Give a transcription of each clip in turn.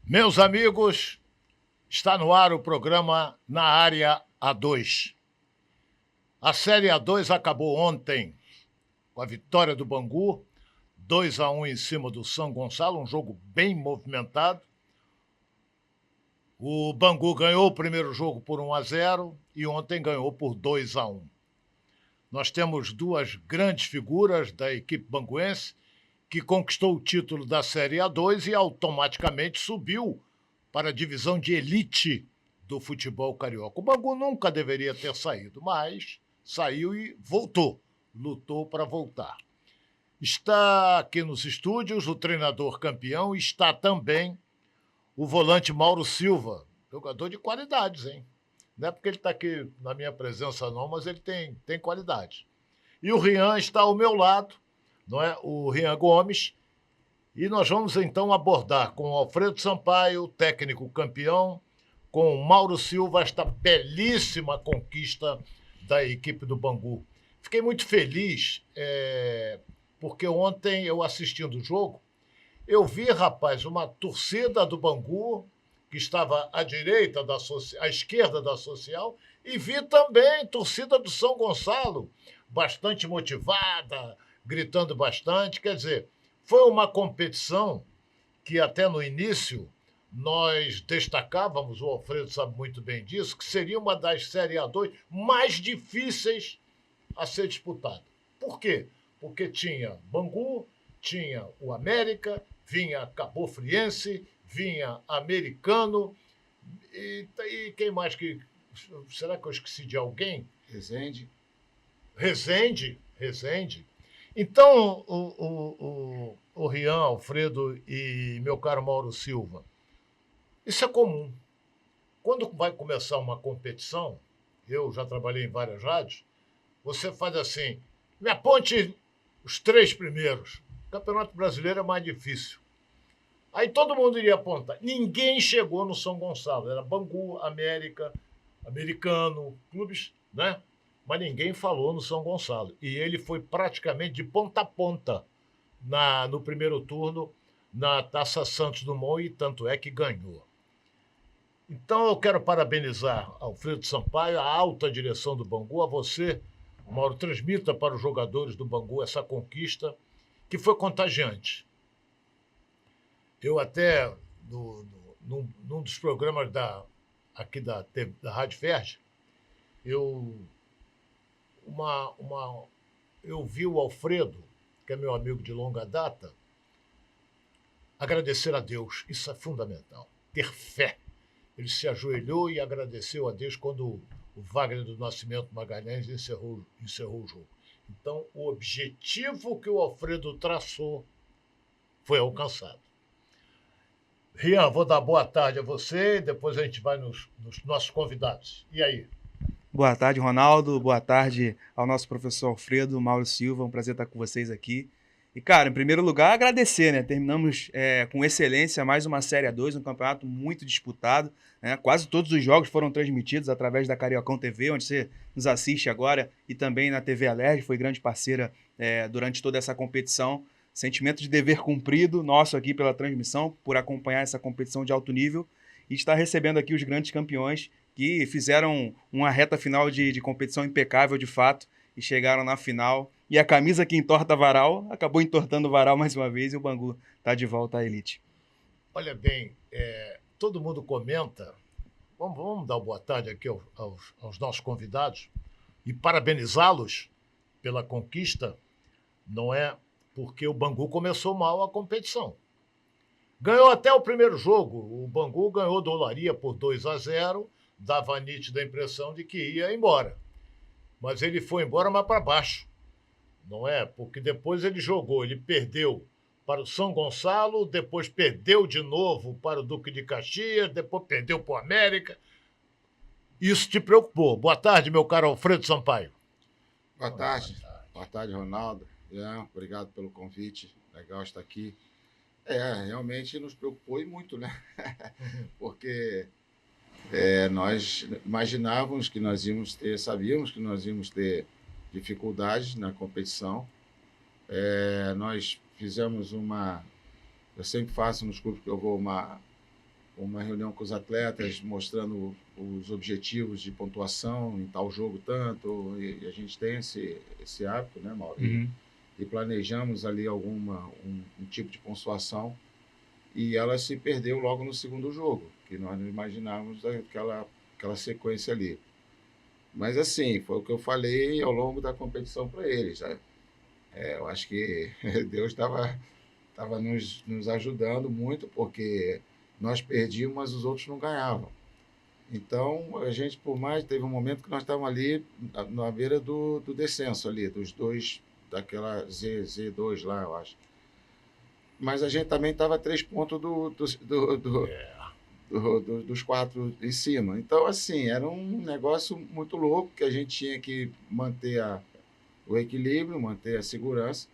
Meus amigos, está no ar o programa Na Área A2. A Série A2 acabou ontem com a vitória do Bangu, 2-1 em cima do São Gonçalo, um jogo bem movimentado. O Bangu ganhou o primeiro jogo por 1-0 e ontem ganhou por 2-1. Nós temos duas grandes figuras da equipe banguense que conquistou o título da Série A2 e automaticamente subiu para a divisão de elite do futebol carioca. O Bangu nunca deveria ter saído, mas saiu e voltou, lutou para voltar. Está aqui nos estúdios o treinador campeão e está também o volante Mauro Silva, jogador de qualidades, hein? Não é porque ele está aqui na minha presença não, mas ele tem qualidade. E o Rian está ao meu lado, não é? O Rian Gomes. E nós vamos então abordar com o Alfredo Sampaio, técnico campeão, com o Mauro Silva, esta belíssima conquista da equipe do Bangu. Fiquei muito feliz, porque ontem eu assistindo o jogo, eu vi, rapaz, uma torcida do Bangu, que estava à direita, à esquerda da social, e vi também torcida do São Gonçalo, bastante motivada, gritando bastante. Quer dizer, foi uma competição que até no início nós destacávamos, o Alfredo sabe muito bem disso, que seria uma das Série A2 mais difíceis a ser disputada. Por quê? Porque tinha Bangu, tinha o América, vinha Cabofriense, vinha Americano, e quem mais que... Será que eu esqueci de alguém? Resende. Então, o Rian, Alfredo e meu caro Mauro Silva, isso é comum. Quando vai começar uma competição, eu já trabalhei em várias rádios, você faz assim, me aponte os 3 primeiros. O Campeonato Brasileiro é mais difícil. Aí todo mundo iria apontar. Ninguém chegou no São Gonçalo. Era Bangu, América, Americano, clubes, né? Mas ninguém falou no São Gonçalo. E ele foi praticamente de ponta a ponta no primeiro turno na Taça Santos Dumont, e tanto é que ganhou. Então eu quero parabenizar Alfredo Sampaio, a alta direção do Bangu, a você, Mauro, transmita para os jogadores do Bangu essa conquista que foi contagiante. Eu até, num dos programas aqui da Rádio Ferdi, eu vi o Alfredo, que é meu amigo de longa data, agradecer a Deus. Isso é fundamental. Ter fé. Ele se ajoelhou e agradeceu a Deus quando o Wagner do Nascimento Magalhães encerrou o jogo. Então, o objetivo que o Alfredo traçou foi alcançado. Rian, vou dar boa tarde a você, depois a gente vai nos nossos convidados. E aí? Boa tarde, Ronaldo. Boa tarde ao nosso professor Alfredo, Mauro Silva. Um prazer estar com vocês aqui. E, cara, em primeiro lugar, agradecer, né? Terminamos com excelência mais uma Série A2, um campeonato muito disputado, né? Quase todos os jogos foram transmitidos através da Cariocão TV, onde você nos assiste agora, e também na TV Alerj, foi grande parceira durante toda essa competição. Sentimento de dever cumprido nosso aqui pela transmissão, por acompanhar essa competição de alto nível e estar recebendo aqui os grandes campeões que fizeram uma reta final de competição impecável de fato e chegaram na final. E a camisa que entorta varal acabou entortando varal mais uma vez e o Bangu está de volta à elite. Olha bem, todo mundo comenta. Vamos dar boa tarde aqui aos nossos convidados e parabenizá-los pela conquista, não é? Porque o Bangu começou mal a competição. Ganhou até o primeiro jogo. O Bangu ganhou do Olaria por 2-0, dava a nítida impressão de que ia embora. Mas ele foi embora mais para baixo, não é? Porque depois ele perdeu para o São Gonçalo, depois perdeu de novo para o Duque de Caxias, depois perdeu para o América. Isso te preocupou. Boa tarde, meu caro Alfredo Sampaio. Boa tarde. Boa tarde, Ronaldo. Obrigado pelo convite. Legal estar aqui. Realmente nos preocupou e muito, né? Porque nós imaginávamos que sabíamos que nós íamos ter dificuldades na competição. Nós fizemos eu sempre faço nos clubes que eu vou uma reunião com os atletas, mostrando os objetivos de pontuação em tal jogo tanto, e a gente tem esse hábito, né, Mauro? E planejamos ali um tipo de pontuação, e ela se perdeu logo no segundo jogo, que nós não imaginávamos aquela sequência ali. Mas assim, foi o que eu falei ao longo da competição para eles, né? Eu acho que Deus estava nos ajudando muito, porque nós perdíamos, mas os outros não ganhavam. Então, a gente, por mais, teve um momento que nós estávamos ali na beira do descenso ali, dos dois, daquela Z2 lá, eu acho. Mas a gente também estava a 3 pontos dos 4 em cima. Então, assim, era um negócio muito louco, que a gente tinha que manter o equilíbrio, manter a segurança.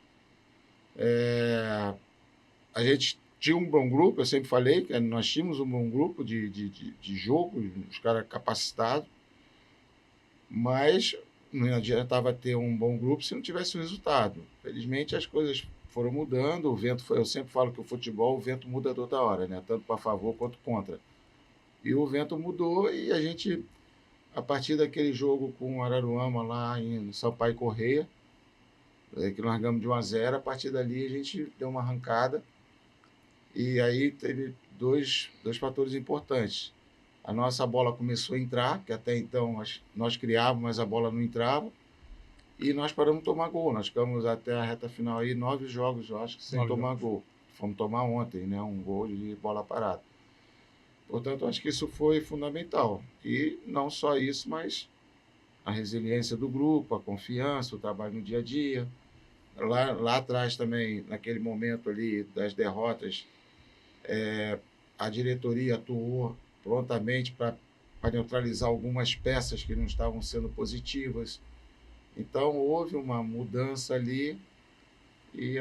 A gente tinha um bom grupo, eu sempre falei que nós tínhamos um bom grupo de jogo, os caras capacitados, mas não adiantava ter um bom grupo se não tivesse o resultado. Felizmente as coisas foram mudando, o vento eu sempre falo que o futebol, o vento muda toda hora, né? Tanto para favor quanto contra. E o vento mudou e a gente, a partir daquele jogo com o Araruama lá em Sampaio Correia, que nós ganhamos de 1-0, a partir dali a gente deu uma arrancada. E aí teve dois fatores importantes. A nossa bola começou a entrar, que até então nós criávamos, mas a bola não entrava. E nós paramos de tomar gol. Nós ficamos até a reta final aí 9 jogos, eu acho, sem tomar gol. Fomos tomar ontem, né? Um gol de bola parada. Portanto, acho que isso foi fundamental. E não só isso, mas a resiliência do grupo, a confiança, o trabalho no dia a dia. Lá atrás também, naquele momento ali das derrotas, a diretoria atuou prontamente para neutralizar algumas peças que não estavam sendo positivas. Então, houve uma mudança ali e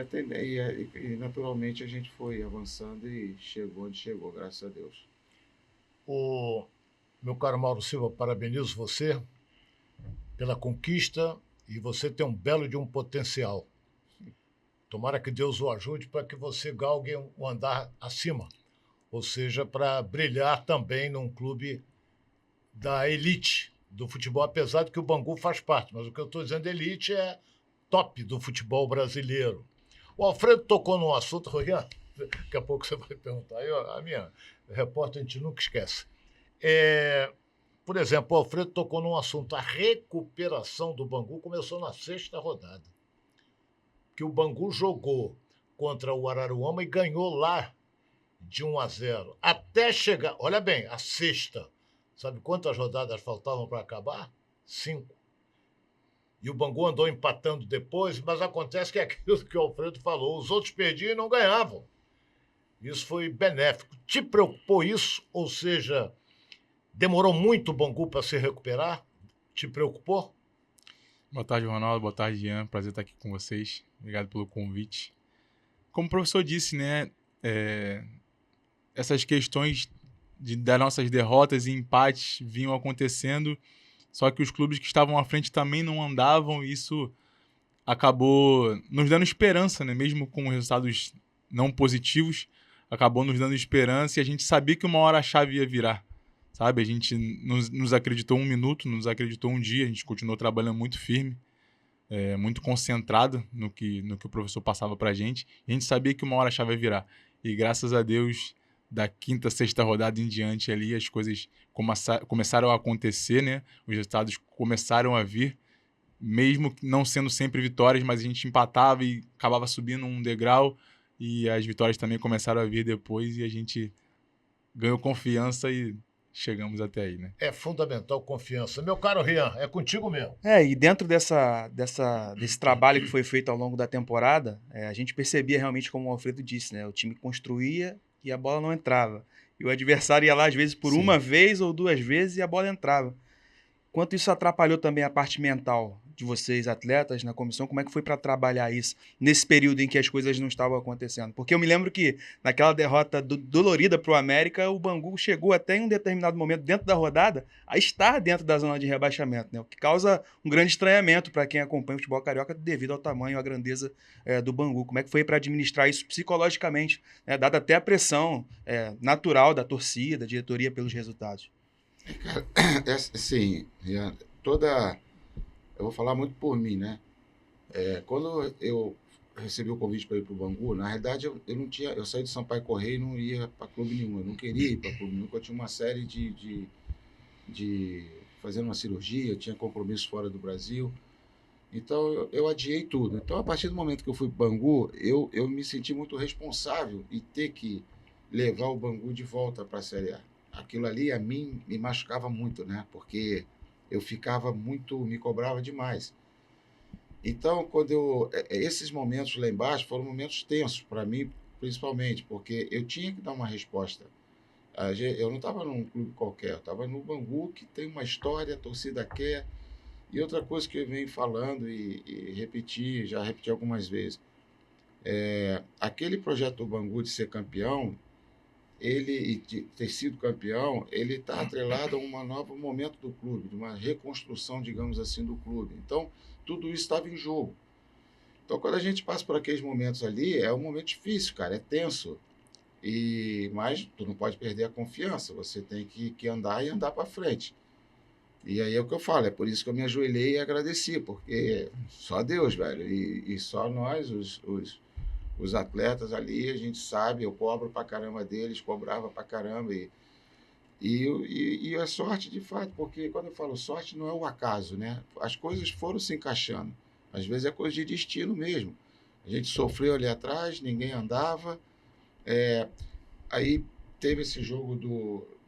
naturalmente a gente foi avançando e chegou onde chegou, graças a Deus. Meu caro Mauro Silva, parabenizo você pela conquista, e você tem um belo de um potencial. Tomara que Deus o ajude para que você galgue um andar acima, ou seja, para brilhar também num clube da elite do futebol, apesar de que o Bangu faz parte, mas o que eu estou dizendo, elite é top do futebol brasileiro. O Alfredo tocou num assunto, Rogério, daqui a pouco você vai perguntar, a minha repórter a gente nunca esquece. Por exemplo, o Alfredo tocou num assunto, a recuperação do Bangu começou na 6ª rodada, que o Bangu jogou contra o Araruama e ganhou lá de 1-0, até chegar, olha bem, a 6ª. Sabe quantas rodadas faltavam para acabar? 5. E o Bangu andou empatando depois, mas acontece que é aquilo que o Alfredo falou, os outros perdiam e não ganhavam. Isso foi benéfico. Te preocupou isso? Ou seja, demorou muito o Bangu para se recuperar? Te preocupou? Boa tarde, Ronaldo. Boa tarde, Jean. Prazer estar aqui com vocês. Obrigado pelo convite. Como o professor disse, né, essas questões das nossas derrotas e empates vinham acontecendo, só que os clubes que estavam à frente também não andavam, e isso acabou nos dando esperança, né? Mesmo com resultados não positivos, acabou nos dando esperança, e a gente sabia que uma hora a chave ia virar, sabe? A gente nos acreditou 1 minuto, nos acreditou 1 dia, a gente continuou trabalhando muito firme, muito concentrado no que o professor passava pra gente, e a gente sabia que uma hora a chave ia virar. E graças a Deus, da 5ª, 6ª rodada em diante ali, as coisas começaram a acontecer, né? Os resultados começaram a vir, mesmo não sendo sempre vitórias, mas a gente empatava e acabava subindo um degrau, e as vitórias também começaram a vir depois, e a gente ganhou confiança e chegamos até aí, né? É fundamental confiança. Meu caro Rian, é contigo mesmo. E dentro desse trabalho que foi feito ao longo da temporada, a gente percebia realmente, como o Alfredo disse, né? O time construía e a bola não entrava. E o adversário ia lá, às vezes, por uma vez ou 2 vezes, e a bola entrava. Quanto isso atrapalhou também a parte mental de vocês, atletas, na comissão, como é que foi para trabalhar isso nesse período em que as coisas não estavam acontecendo? Porque eu me lembro que naquela derrota dolorida para o América, o Bangu chegou até em um determinado momento dentro da rodada a estar dentro da zona de rebaixamento, né? O que causa um grande estranhamento para quem acompanha o futebol carioca devido ao tamanho, à grandeza do Bangu. Como é que foi para administrar isso psicologicamente, né? Dada até a pressão natural da torcida, da diretoria pelos resultados? Cara, assim, toda... Eu vou falar muito por mim, né? Quando eu recebi o convite para ir para o Bangu, na realidade eu não tinha... Eu saí de Sampaio Corrêa e não ia para clube nenhum. Eu não queria ir para clube nenhum, porque eu tinha uma série de fazendo uma cirurgia, eu tinha compromisso fora do Brasil. Então eu adiei tudo. Então, a partir do momento que eu fui para o Bangu, eu me senti muito responsável em ter que levar o Bangu de volta para a Série A. Aquilo ali, a mim, me machucava muito, né? Porque eu ficava muito, me cobrava demais. Então, esses momentos lá embaixo foram momentos tensos para mim, principalmente, porque eu tinha que dar uma resposta. Eu não estava num clube qualquer, eu estava no Bangu, que tem uma história, a torcida quer. E outra coisa que eu venho falando e já repeti algumas vezes, aquele projeto do Bangu de ser campeão, de ter sido campeão, ele está atrelado a um novo momento do clube, de uma reconstrução, digamos assim, do clube. Então, tudo isso estava em jogo. Então, quando a gente passa por aqueles momentos ali, é um momento difícil, cara, é tenso. Mas tu não pode perder a confiança, você tem que andar e andar para frente. E aí é o que eu falo, é por isso que eu me ajoelhei e agradeci, porque só Deus, velho, e só nós, os atletas ali, a gente sabe, eu cobro pra caramba deles, cobrava pra caramba, e a sorte, de fato, porque quando eu falo sorte, não é o acaso, né? As coisas foram se encaixando, às vezes é coisa de destino mesmo. A gente sofreu ali atrás, ninguém andava, aí teve esse jogo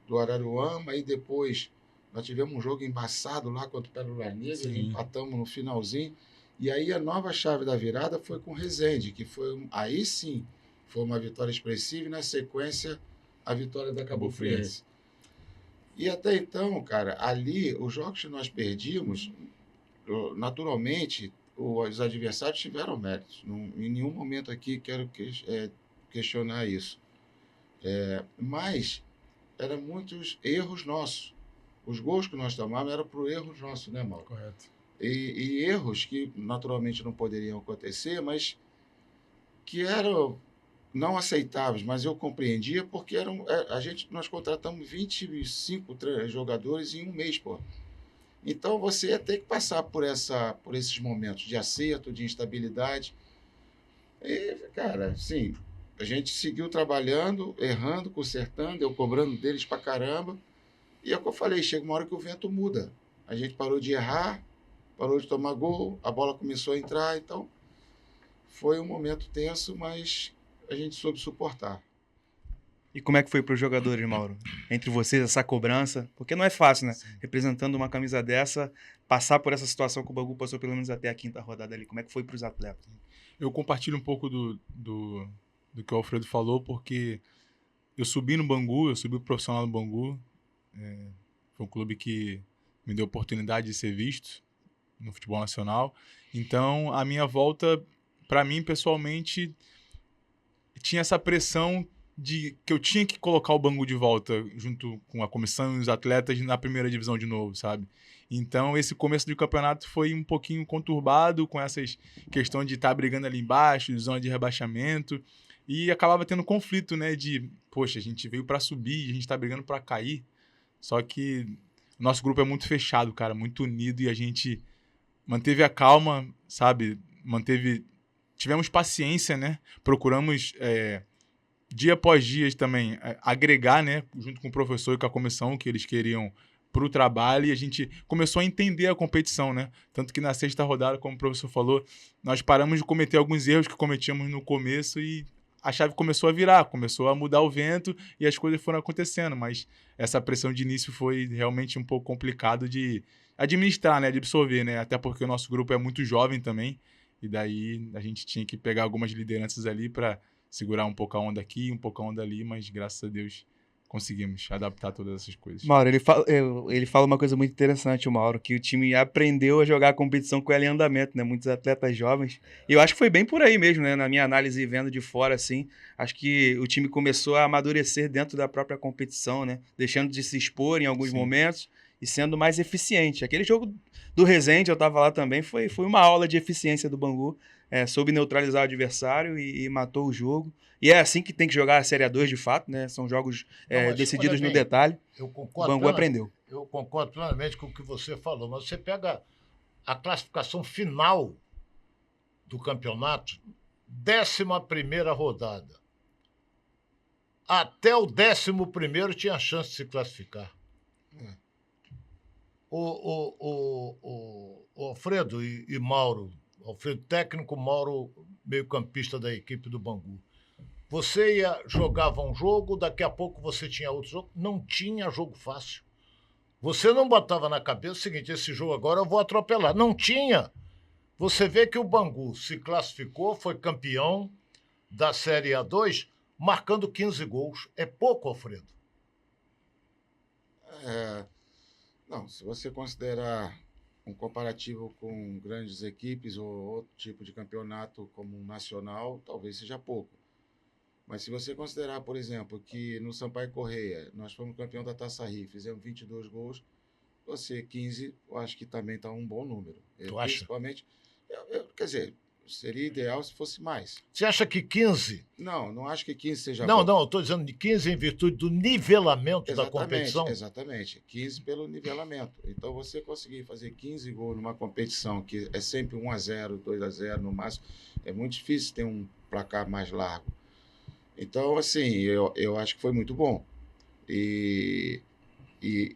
do Araruama, aí depois nós tivemos um jogo embaçado lá contra o Pérola Negra, empatamos no finalzinho. E aí a nova chave da virada foi com o Resende, que aí sim foi uma vitória expressiva, e na sequência a vitória da Cabo Friense. E até então, cara, ali os jogos que nós perdíamos, naturalmente os adversários tiveram méritos. Em nenhum momento aqui quero questionar isso. Mas eram muitos erros nossos. Os gols que nós tomávamos eram por erros nossos, né, Mauro? Correto. E erros que naturalmente não poderiam acontecer, mas que eram não aceitáveis, mas eu compreendia porque nós contratamos 25 jogadores em um mês, pô. Então você ia ter que passar por esses momentos de acerto, de instabilidade. E, cara, sim, a gente seguiu trabalhando, errando, consertando, eu cobrando deles pra caramba. E é o que eu falei, chega uma hora que o vento muda. A gente parou de errar, parou de tomar gol, a bola começou a entrar, então foi um momento tenso, mas a gente soube suportar. E como é que foi para os jogadores, Mauro? Entre vocês, essa cobrança? Porque não é fácil, né? Sim. Representando uma camisa dessa, passar por essa situação que o Bangu passou pelo menos até a quinta rodada ali. Como é que foi para os atletas? Eu compartilho um pouco do que o Alfredo falou, porque eu subi no Bangu, eu subi profissional no Bangu. Foi um clube que me deu oportunidade de ser visto no futebol nacional. Então, a minha volta, para mim, pessoalmente, tinha essa pressão de que eu tinha que colocar o Bangu de volta junto com a comissão e os atletas na primeira divisão de novo, sabe? Então, esse começo do campeonato foi um pouquinho conturbado com essas questões de estar brigando ali embaixo, zona de rebaixamento, e acabava tendo conflito, né? De, poxa, a gente veio para subir, a gente tá brigando para cair. Só que o nosso grupo é muito fechado, cara, muito unido, e a gente manteve a calma, sabe? Tivemos paciência, né? Procuramos, dia após dia também, agregar, né? Junto com o professor e com a comissão, que eles queriam para o trabalho, e a gente começou a entender a competição, né? Tanto que na sexta rodada, como o professor falou, nós paramos de cometer alguns erros que cometíamos no começo e a chave começou a virar, começou a mudar o vento e as coisas foram acontecendo, mas essa pressão de início foi realmente um pouco complicado de administrar, né, de absorver, né, até porque o nosso grupo é muito jovem também, e daí a gente tinha que pegar algumas lideranças ali para segurar um pouco a onda aqui, um pouco a onda ali, mas graças a Deus conseguimos adaptar todas essas coisas. Mauro, ele fala uma coisa muito interessante, o Mauro, que o time aprendeu a jogar a competição com ela em andamento, né? Muitos atletas jovens. E eu acho que foi bem por aí mesmo, né? Na minha análise, vendo de fora, assim, acho que o time começou a amadurecer dentro da própria competição, né? Deixando de se expor em alguns Sim. momentos e sendo mais eficiente. Aquele jogo do Resende, eu tava lá também, foi uma aula de eficiência do Bangu. Soube neutralizar o adversário e matou o jogo. E é assim que tem que jogar a Série A2, de fato, né? São jogos Não, mas decididos olha no bem, detalhe. Eu O concordo Bangu plenamente, aprendeu. eu concordo plenamente com o que você falou, mas você pega a classificação final do campeonato, 11ª rodada. Até o 11º tinha chance de se classificar. O Alfredo e Mauro, Alfredo técnico, Mauro meio-campista da equipe do Bangu. Você jogava um jogo, daqui a pouco você tinha outro jogo. Não tinha jogo fácil. Você não botava na cabeça o seguinte, esse jogo agora eu vou atropelar. Não tinha. Você vê que o Bangu se classificou, foi campeão da Série A2, marcando 15 gols. É pouco, Alfredo? Não, se você considerar um comparativo com grandes equipes ou outro tipo de campeonato como um nacional, talvez seja pouco. Mas se você considerar, por exemplo, que no Sampaio Corrêa nós fomos campeão da Taça Rio, fizemos 22 gols, você 15, eu acho que também está um bom número. Tu acha? Principalmente, quer dizer, seria ideal se fosse mais. Você acha que 15? Não acho que 15 seja Não, bom. não, eu estou dizendo de 15 em virtude do nivelamento da competição. Exatamente, 15 pelo nivelamento. Então, você conseguir fazer 15 gols numa competição que é sempre 1-0, 2-0 no máximo, é muito difícil ter um placar mais largo. Então, assim, eu acho que foi muito bom. E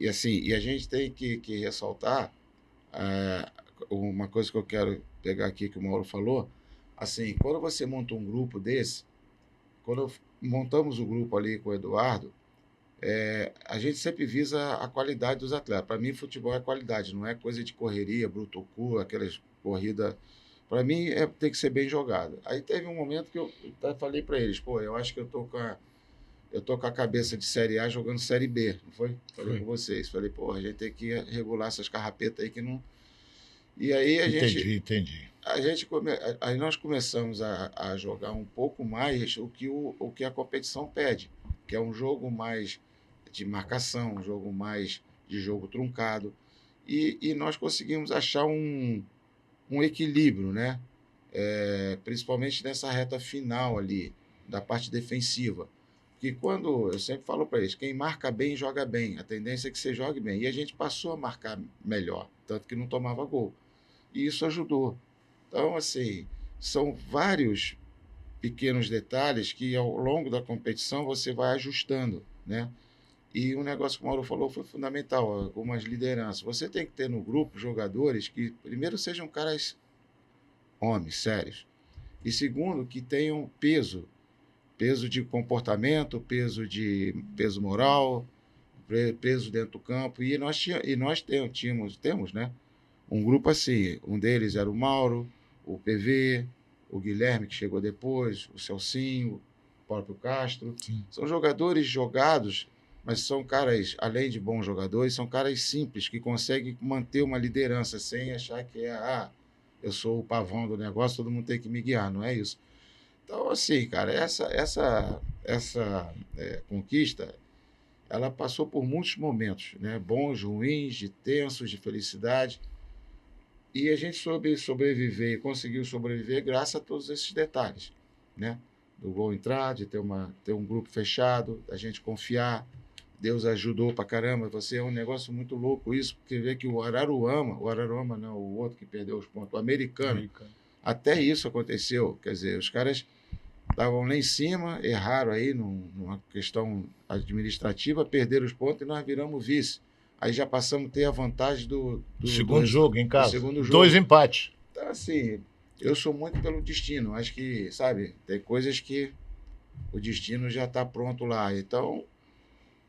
a gente tem que ressaltar uma coisa que eu quero pegar aqui que o Mauro falou. Assim, quando você monta um grupo desse, quando montamos o grupo ali com o Eduardo, a gente sempre visa a qualidade dos atletas. Para mim, futebol é qualidade, não é coisa de correria, brutucu, aquelas corridas. Para mim, tem que ser bem jogado. Aí teve um momento que eu falei para eles, eu acho que eu tô com a cabeça de Série A jogando Série B, não foi? Falei com vocês. Falei, a gente tem que regular essas carrapetas aí que não... E aí Entendi. Aí nós começamos a jogar um pouco mais o que a competição pede, que é um jogo mais de marcação, um jogo mais de jogo truncado. E nós conseguimos achar um equilíbrio, né? Principalmente nessa reta final ali, da parte defensiva. Porque eu sempre falo para eles, quem marca bem, joga bem. A tendência é que você jogue bem. E a gente passou a marcar melhor, tanto que não tomava gol. E isso ajudou. Então, assim, são vários pequenos detalhes que ao longo da competição você vai ajustando, né? E um negócio que o Mauro falou foi fundamental, algumas lideranças. Você tem que ter no grupo jogadores que, primeiro, sejam caras homens, sérios. E segundo, que tenham peso de comportamento, peso moral, peso dentro do campo. E nós temos, né? Um grupo assim, um deles era o Mauro, o PV, o Guilherme, que chegou depois, o Celcinho, o próprio Castro. Sim. São jogadores jogados, mas são caras, além de bons jogadores, são caras simples, que conseguem manter uma liderança sem achar que eu sou o pavão do negócio, todo mundo tem que me guiar, não é isso. Então, assim, cara, essa conquista, ela passou por muitos momentos, né? Bons, ruins, de tensos, de felicidade. E a gente soube sobreviver e conseguiu sobreviver graças a todos esses detalhes, né? Do gol entrar, de ter um grupo fechado, da gente confiar. Deus ajudou pra caramba. É um negócio muito louco isso, porque vê que o Araruama não, o outro que perdeu os pontos, o americano. Até isso aconteceu. Quer dizer, os caras estavam lá em cima, erraram aí numa questão administrativa, perderam os pontos e nós viramos vice. Aí já passamos a ter a vantagem do segundo jogo em casa. Segundo jogo. 2 empates. Então, assim, eu sou muito pelo destino. Acho que, sabe, tem coisas que o destino já está pronto lá. Então,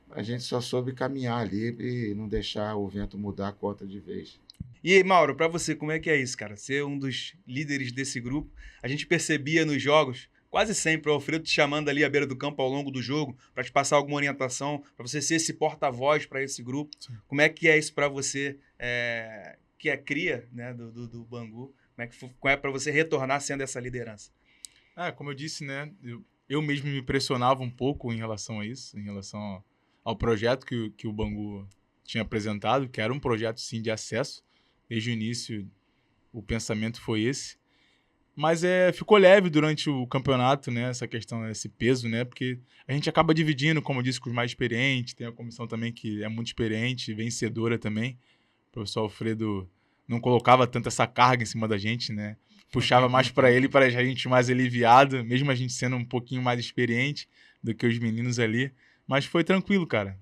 a gente só soube caminhar ali e não deixar o vento mudar a conta de vez. E aí, Mauro, pra você, como é que é isso, cara? Ser um dos líderes desse grupo, a gente percebia nos jogos, quase sempre o Alfredo te chamando ali à beira do campo ao longo do jogo para te passar alguma orientação, para você ser esse porta-voz para esse grupo. Sim. Como é que é isso para você, que é cria, né, do Bangu? Como é para você retornar sendo essa liderança? Como eu disse, né? Eu mesmo me pressionava um pouco em relação a isso, em relação ao projeto que o Bangu tinha apresentado, que era um projeto, sim, de acesso. Desde o início, o pensamento foi esse. Mas ficou leve durante o campeonato, né? Essa questão, esse peso, né? Porque a gente acaba dividindo, como eu disse, com os mais experientes. Tem a comissão também que é muito experiente, vencedora também. O professor Alfredo não colocava tanto essa carga em cima da gente, né? Puxava mais para ele, para a gente mais aliviado, mesmo a gente sendo um pouquinho mais experiente do que os meninos ali. Mas foi tranquilo, cara.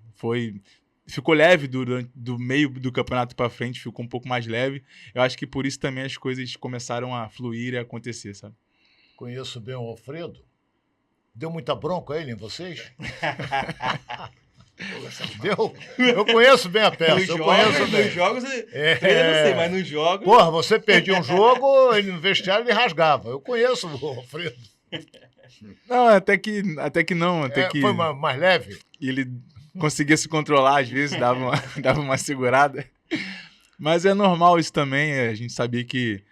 Ficou leve do meio do campeonato para frente, ficou um pouco mais leve. Eu acho que por isso também as coisas começaram a fluir e a acontecer, sabe? Conheço bem o Alfredo. Deu muita bronca ele em vocês? Deu? Eu conheço bem a peça. Nos eu jogos, conheço bem. nos jogos, treino eu não sei, mas nos jogos... Porra, você perdia um jogo, ele no vestiário ele rasgava. Eu conheço o Alfredo. Não, até que não. Foi mais leve? Ele conseguia se controlar, às vezes, dava uma segurada. Mas é normal isso também. A gente sabia que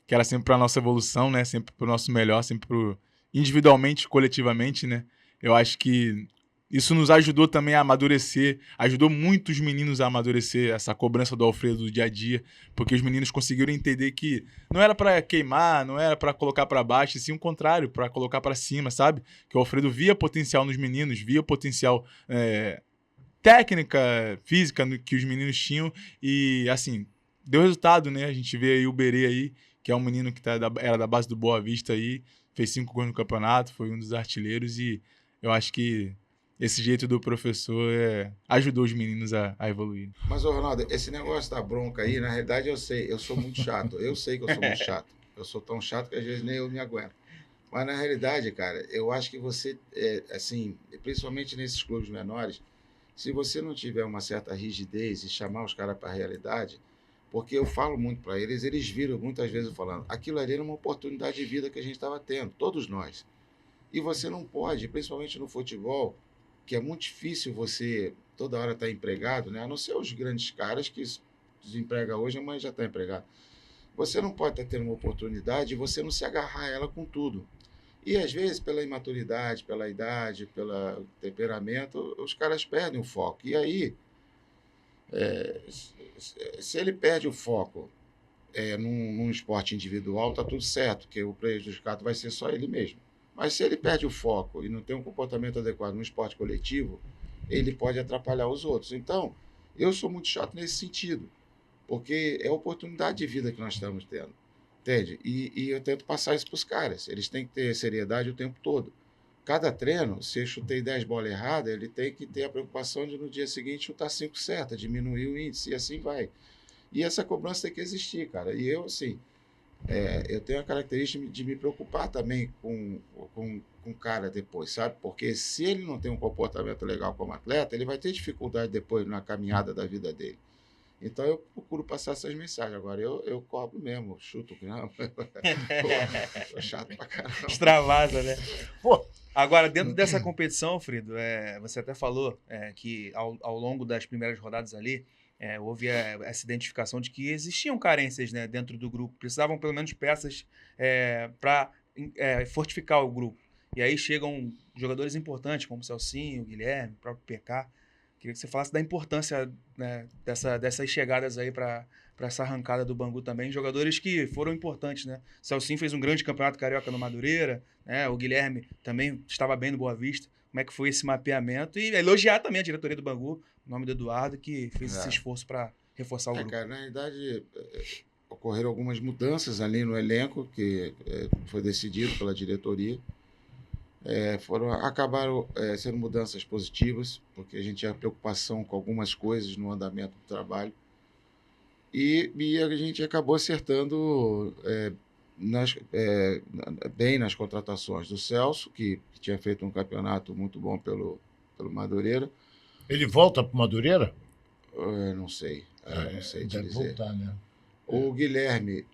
era sempre para nossa evolução, né? Sempre para o nosso melhor, sempre individualmente, coletivamente, né? Eu acho que isso nos ajudou também a amadurecer, ajudou muito os meninos a amadurecer essa cobrança do Alfredo do dia a dia, porque os meninos conseguiram entender que não era para queimar, não era para colocar para baixo, e sim o contrário, para colocar para cima, sabe? Que o Alfredo via potencial nos meninos, via potencial técnica, física que os meninos tinham e, assim, deu resultado, né? A gente vê aí o Berê aí, que é um menino que era da base do Boa Vista aí, fez 5 gols no campeonato, foi um dos artilheiros e eu acho que esse jeito do professor ajudou os meninos a evoluir. Mas, Ronaldo, esse negócio da bronca aí, na realidade eu sei, eu sou muito chato. Eu sei que eu sou muito chato. Eu sou tão chato que às vezes nem eu me aguento. Mas, na realidade, cara, eu acho que você, assim, principalmente nesses clubes menores, se você não tiver uma certa rigidez e chamar os caras para a realidade, porque eu falo muito para eles, eles viram muitas vezes falando, aquilo ali era uma oportunidade de vida que a gente estava tendo, todos nós. E você não pode, principalmente no futebol, que é muito difícil você toda hora estar empregado, né? A não ser os grandes caras que desemprega hoje, mas já está empregado. Você não pode estar tendo uma oportunidade e você não se agarrar a ela com tudo. E, às vezes, pela imaturidade, pela idade, pelo temperamento, os caras perdem o foco. E aí, se ele perde o foco num esporte individual, está tudo certo, porque o prejudicado vai ser só ele mesmo. Mas se ele perde o foco e não tem um comportamento adequado no esporte coletivo, ele pode atrapalhar os outros. Então, eu sou muito chato nesse sentido, porque é a oportunidade de vida que nós estamos tendo. Entende? E eu tento passar isso para os caras. Eles têm que ter seriedade o tempo todo. Cada treino, se eu chutei 10 bolas erradas, ele tem que ter a preocupação de no dia seguinte chutar 5 certas, diminuir o índice e assim vai. E essa cobrança tem que existir, cara. E eu, assim, eu tenho a característica de me preocupar também com o cara depois, sabe? Porque se ele não tem um comportamento legal como atleta, ele vai ter dificuldade depois na caminhada da vida dele. Então, eu procuro passar essas mensagens. Agora, eu cobro mesmo, chuto o grama. Tô chato pra caramba. Extravasa, né? Pô. Agora, dentro dessa competição, Alfredo, você até falou que ao longo das primeiras rodadas ali, houve essa identificação de que existiam carências, né, dentro do grupo. Precisavam, pelo menos, peças para fortificar o grupo. E aí chegam jogadores importantes, como o Celcinho, o Guilherme, o próprio PK. Queria que você falasse da importância, né, dessas chegadas aí para essa arrancada do Bangu também. Jogadores que foram importantes, né? O Celcinho fez um grande campeonato carioca no Madureira, né? O Guilherme também estava bem no Boa Vista. Como é que foi esse mapeamento? E elogiar também a diretoria do Bangu, o nome do Eduardo, que fez esse esforço para reforçar o grupo. Cara, na realidade, ocorreram algumas mudanças ali no elenco, que foi decidido pela diretoria. Acabaram sendo mudanças positivas, porque a gente tinha preocupação com algumas coisas no andamento do trabalho. E a gente acabou acertando bem nas contratações do Celso, que tinha feito um campeonato muito bom pelo Madureira. Ele volta para o Madureira? Não sei. Não sei te deve dizer. voltar, né? O Guilherme,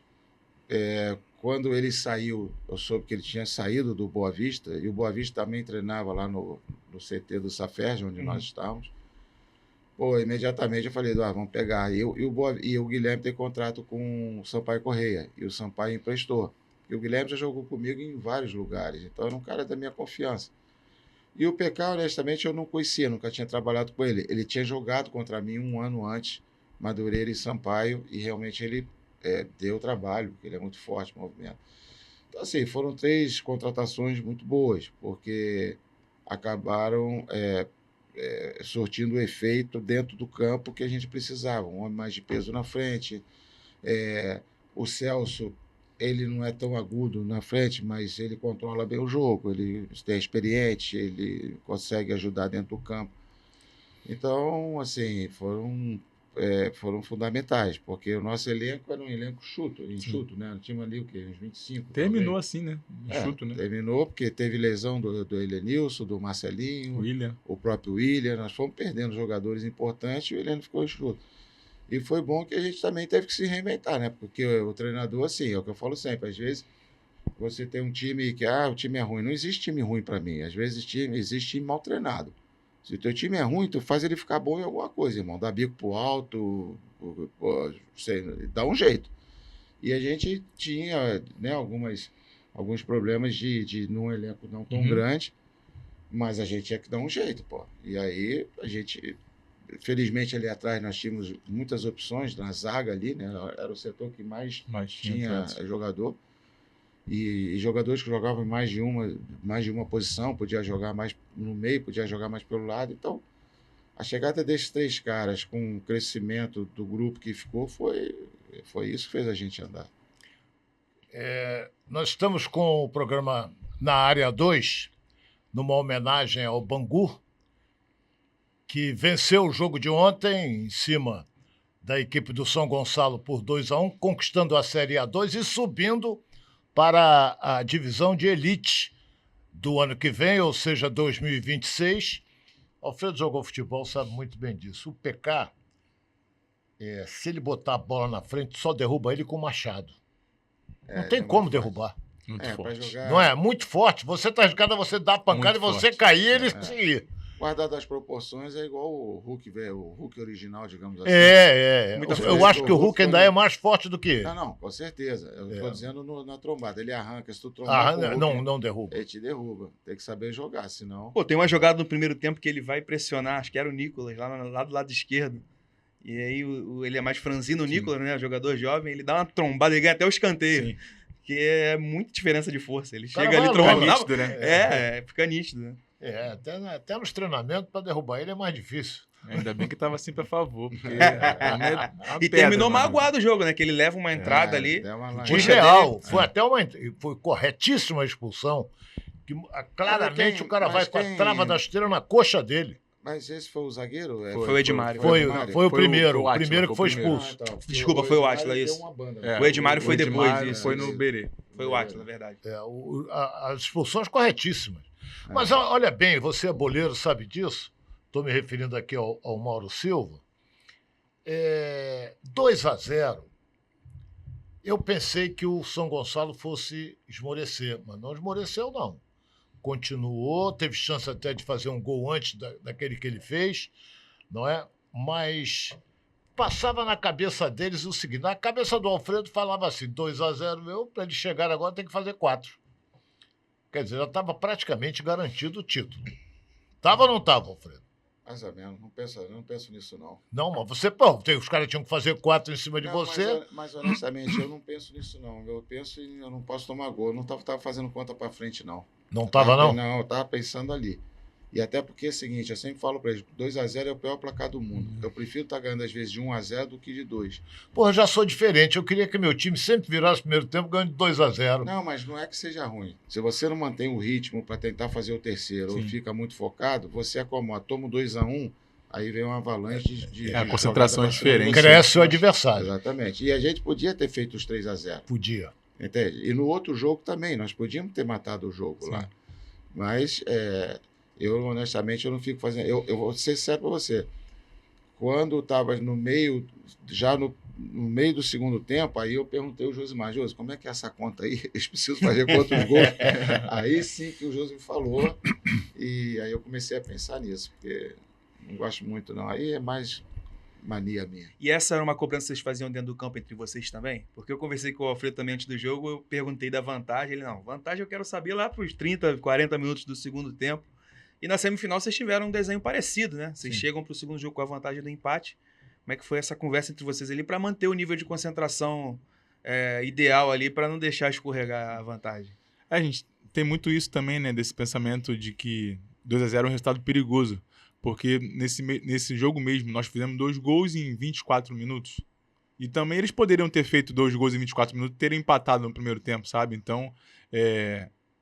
quando ele saiu, eu soube que ele tinha saído do Boa Vista, e o Boa Vista também treinava lá no CT do Saferj, onde nós estávamos. Pô, imediatamente eu falei, vamos pegar. E o Guilherme tem contrato com o Sampaio Correia, e o Sampaio emprestou. E o Guilherme já jogou comigo em vários lugares, então era um cara da minha confiança. E o PK, honestamente, eu não conhecia, nunca tinha trabalhado com ele. Ele tinha jogado contra mim um ano antes, Madureira e Sampaio, e realmente ele deu trabalho, porque ele é muito forte no movimento. Então, assim, foram 3 contratações muito boas, porque acabaram sortindo o efeito dentro do campo que a gente precisava. Um homem mais de peso na frente. O Celso, ele não é tão agudo na frente, mas ele controla bem o jogo, ele é experiente, ele consegue ajudar dentro do campo. Então, assim, foram fundamentais, porque o nosso elenco era um elenco enxuto, né? Tínhamos ali o quê? Uns 25. Terminou talvez. assim, né? Enxuto, né? Terminou, porque teve lesão do Elenilson, do Marcelinho, William. o próprio William. Nós fomos perdendo jogadores importantes e o elenco ficou enxuto. E foi bom que a gente também teve que se reinventar, né? Porque o treinador, assim, é o que eu falo sempre, às vezes você tem um time que, o time é ruim. Não existe time ruim para mim. Às vezes existe time mal treinado. Se o teu time é ruim, tu faz ele ficar bom em alguma coisa, irmão. Dá bico pro alto, sei, dá um jeito. E a gente tinha, né, alguns problemas de num elenco não tão grande, mas a gente tinha que dar um jeito, pô. E aí a gente... Felizmente, ali atrás, nós tínhamos muitas opções na zaga ali, né? Era o setor que mais tinha jogador. E jogadores que jogavam em mais de uma posição, podia jogar mais no meio, podia jogar mais pelo lado. Então, a chegada desses 3 caras com o crescimento do grupo que ficou, foi isso que fez a gente andar. Nós estamos com o programa na Área 2, numa homenagem ao Bangu, que venceu o jogo de ontem em cima da equipe do São Gonçalo por 2-1, conquistando a Série A2 e subindo para a divisão de elite do ano que vem, ou seja, 2026. Alfredo jogou futebol, sabe muito bem disso. O PK, se ele botar a bola na frente, só derruba ele com o machado. Não tem como derrubar. Muito forte. Jogar... Não é? Muito forte. Você tá jogando, você dá a pancada Muito e você forte. cair, ele seguir. Guardado as proporções, é igual o Hulk, velho, o Hulk original, digamos assim. Eu acho que o Hulk ainda é mais forte do que ele. Não, com certeza. Eu estou dizendo na trombada. Ele arranca, se tu trombar com o Hulk, não derruba. ele te derruba. Tem que saber jogar, senão... Pô, tem uma jogada no primeiro tempo que ele vai pressionar, acho que era o Nicolas, lá do lado esquerdo. E aí ele é mais franzino, o Nicolas, né? O jogador jovem, ele dá uma trombada, ele ganha até o escanteio. Sim. Que é muita diferença de força. Ele Cara, chega ali vai trombando. longe. Nítido, né? Fica nítido, né? Até nos treinamentos, para derrubar ele é mais difícil. Ainda bem que tava sempre a favor, porque E terminou magoado o jogo, né? Que ele leva uma entrada ali. Puxa Ideal. Foi corretíssima a expulsão. Que, claramente o cara vai com a trava da esteira na coxa dele. Mas esse foi o zagueiro? Foi o Edmário. Foi o primeiro. Átila, O primeiro que foi expulso. Desculpa, foi o Átila, isso. O Edmário foi depois disso. Foi no Berê. Foi o Átila, na verdade. As expulsões corretíssimas. Mas olha bem, você é boleiro, sabe disso? Estou me referindo aqui ao Mauro Silva. 2-0. Eu pensei que o São Gonçalo fosse esmorecer, mas não esmoreceu, não. Continuou, teve chance até de fazer um gol antes daquele que ele fez, não é? Mas passava na cabeça deles o seguinte, na cabeça do Alfredo falava assim, 2-0, para ele chegar agora tem que fazer 4. Quer dizer, já estava praticamente garantido o título. Estava ou não estava, Alfredo? Mais ou menos, não penso nisso, não. Não, mas os caras tinham que fazer 4 em cima de você. Mas honestamente, eu não penso nisso, não. Eu penso em eu não posso tomar gol. Eu não estava fazendo conta para frente, não. Não estava, não? Não, eu estava pensando ali. E até porque é o seguinte, eu sempre falo para eles, 2-0 é o pior placar do mundo. Eu prefiro estar ganhando às vezes de 1-0 do que de 2. Pô, eu já sou diferente. Eu queria que meu time sempre virasse o primeiro tempo ganhando de 2-0. Não, mas não é que seja ruim. Se você não mantém o ritmo para tentar fazer o terceiro ou fica muito focado, você acomoda, toma 2-1, aí vem uma avalanche de a concentração é diferente. Cresce o adversário. Exatamente. E a gente podia ter feito os 3-0. Podia. Entende? E no outro jogo também, nós podíamos ter matado o jogo lá. Mas... eu, honestamente, eu não fico fazendo... Eu vou ser sério para você. Quando estava no meio, já no meio do segundo tempo, aí eu perguntei ao Josimar, Josi, como é que é essa conta aí? Eles precisam fazer quantos gols? Aí sim que o Josi me falou, e aí eu comecei a pensar nisso, porque não gosto muito não. Aí é mais mania minha. E essa era uma cobrança que vocês faziam dentro do campo entre vocês também? Porque eu conversei com o Alfredo também antes do jogo, eu perguntei da vantagem, ele, não, vantagem eu quero saber lá para os 30, 40 minutos do segundo tempo. E na semifinal vocês tiveram um desenho parecido, né? Vocês chegam para o segundo jogo com a vantagem do empate. Como é que foi essa conversa entre vocês ali para manter o nível de concentração ideal ali, para não deixar escorregar a vantagem? A gente tem muito isso também, né? Desse pensamento de que 2-0 é um resultado perigoso. Porque nesse jogo mesmo, nós fizemos 2 gols em 24 minutos. E também eles poderiam ter feito 2 gols em 24 minutos e terem empatado no primeiro tempo, sabe? Então,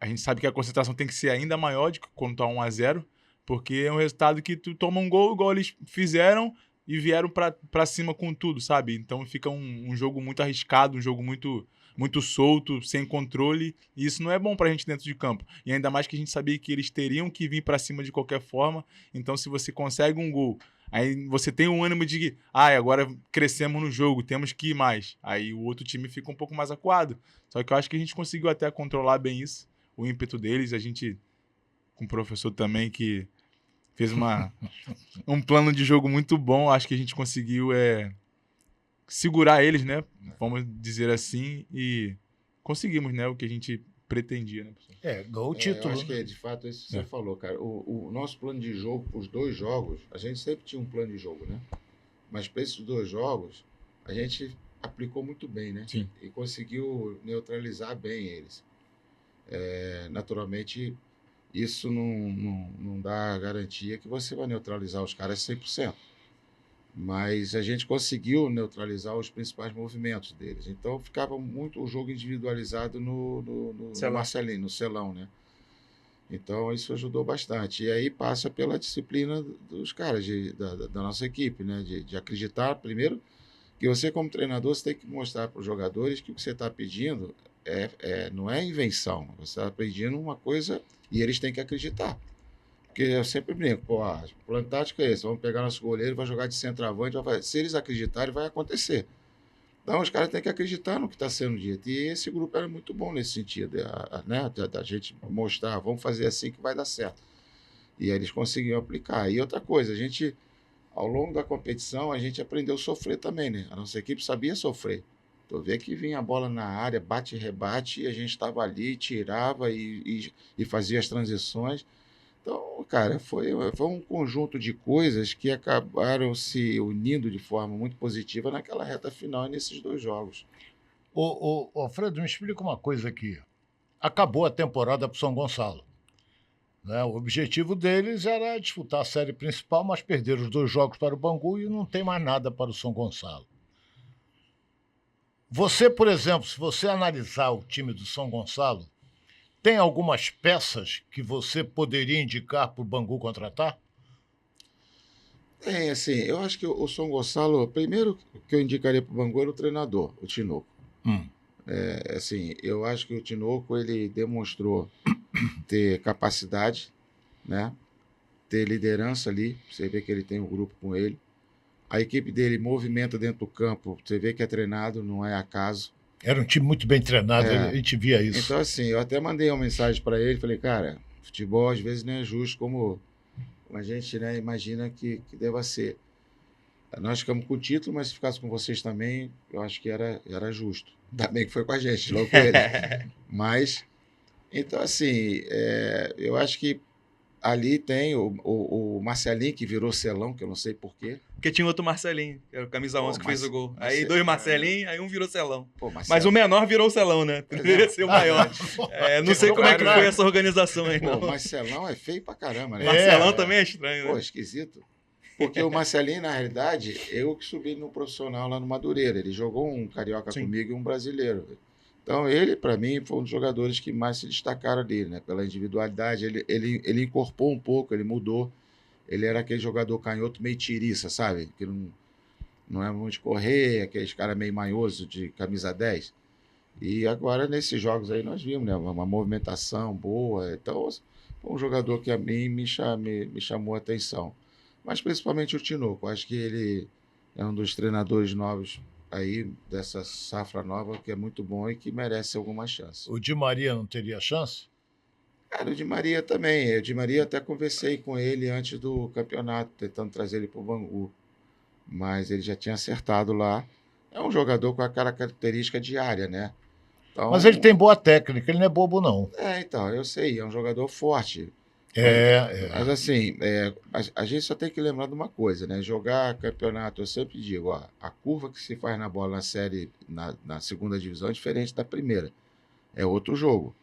a gente sabe que a concentração tem que ser ainda maior de quando tá 1-0, porque é um resultado que tu toma um gol, igual eles fizeram, e vieram pra cima com tudo, sabe? Então fica um jogo muito arriscado, um jogo muito, muito solto, sem controle, e isso não é bom pra gente dentro de campo. E ainda mais que a gente sabia que eles teriam que vir pra cima de qualquer forma, então se você consegue um gol, aí você tem um ânimo de que, agora crescemos no jogo, temos que ir mais. Aí o outro time fica um pouco mais acuado. Só que eu acho que a gente conseguiu até controlar bem isso, o ímpeto deles, a gente, com o professor também, que fez um plano de jogo muito bom, acho que a gente conseguiu segurar eles, né? Vamos dizer assim, e conseguimos, né? O que a gente pretendia, né, professor? Ganhou o título. Eu acho que de fato isso que você falou, cara. O nosso plano de jogo, os 2 jogos, a gente sempre tinha um plano de jogo, né? Mas para esses 2 jogos, a gente aplicou muito bem, né? Sim. E conseguiu neutralizar bem eles. Naturalmente, isso não dá garantia que você vai neutralizar os caras 100%. Mas a gente conseguiu neutralizar os principais movimentos deles. Então, ficava muito o jogo individualizado no Marcelinho, no Celão, né? Então, isso ajudou bastante. E aí passa pela disciplina dos caras, da nossa equipe, né? De acreditar, primeiro, que você, como treinador, você tem que mostrar para os jogadores que o que você está pedindo não é invenção. Você está pedindo uma coisa e eles têm que acreditar. Porque eu sempre brinco, o plano tático é esse, vamos pegar nosso goleiro, vai jogar de centroavante, se eles acreditarem, vai acontecer. Então, os caras têm que acreditar no que está sendo dito. E esse grupo era muito bom nesse sentido, né? Da gente mostrar, vamos fazer assim que vai dar certo. E aí eles conseguiam aplicar. E outra coisa, ao longo da competição, a gente aprendeu a sofrer também, né? A nossa equipe sabia sofrer. Tu vê que vinha a bola na área, bate e rebate, e a gente estava ali, tirava e fazia as transições. Então, cara, foi um conjunto de coisas que acabaram se unindo de forma muito positiva naquela reta final e nesses 2 jogos. Alfredo, me explica uma coisa aqui. Acabou a temporada para o São Gonçalo, né? O objetivo deles era disputar a série principal, mas perderam os 2 jogos para o Bangu e não tem mais nada para o São Gonçalo. Você, por exemplo, se você analisar o time do São Gonçalo, tem algumas peças que você poderia indicar para o Bangu contratar? Tem, assim, eu acho que o São Gonçalo, primeiro que eu indicaria para o Bangu era o treinador, o Tinoco. Assim, eu acho que o Tinoco, ele demonstrou ter capacidade, né? Ter liderança ali, você vê que ele tem um grupo com ele. A equipe dele movimenta dentro do campo, você vê que é treinado, não é acaso. Era um time muito bem treinado, a gente via isso. Então, assim, eu até mandei uma mensagem para ele, falei, cara, futebol às vezes não é justo como a gente, né, imagina que deva ser. Nós ficamos com o título, mas se ficasse com vocês também, eu acho que era justo. Ainda bem que foi com a gente, não com ele. Mas, então, assim, eu acho que ali tem o Marcelinho, que virou Celão, que eu não sei porquê. Porque tinha outro Marcelinho, que era o camisa 11 que fez o gol. Aí 2 Marcelinho, aí um virou Celão. Mas o menor virou o Celão, né? Deveria ser o maior. Não sei como é que foi essa organização aí, não. Pô, mas Celão é feio pra caramba, né? Marcelão também é estranho, né? Pô, esquisito. Porque o Marcelinho, na realidade, eu que subi no profissional lá no Madureira. Ele jogou um carioca comigo e um brasileiro. Então, ele, para mim, foi um dos jogadores que mais se destacaram ali, né? Pela individualidade. Ele incorporou um pouco, ele mudou. Ele era aquele jogador canhoto meio tiriça, sabe? Que não é muito de correr, aqueles caras meio manhoso de camisa 10. E agora, nesses jogos aí, nós vimos, né? Uma movimentação boa. Então, foi um jogador que a mim me chamou a atenção. Mas principalmente o Tinoco. Acho que ele é um dos treinadores novos aí dessa safra nova que é muito bom e que merece alguma chance. O Di Maria não teria chance? Cara, o Di Maria também. O Di Maria até conversei com ele antes do campeonato, tentando trazer ele para o Bangu. Mas ele já tinha acertado lá. É um jogador com aquela característica de área, né? Então, Mas ele tem boa técnica, ele não é bobo, não. então, eu sei, é um jogador forte. É. Mas assim, a gente só tem que lembrar de uma coisa, né? Jogar campeonato, eu sempre digo, ó, a curva que se faz na bola na série, na segunda divisão é diferente da primeira. É outro jogo.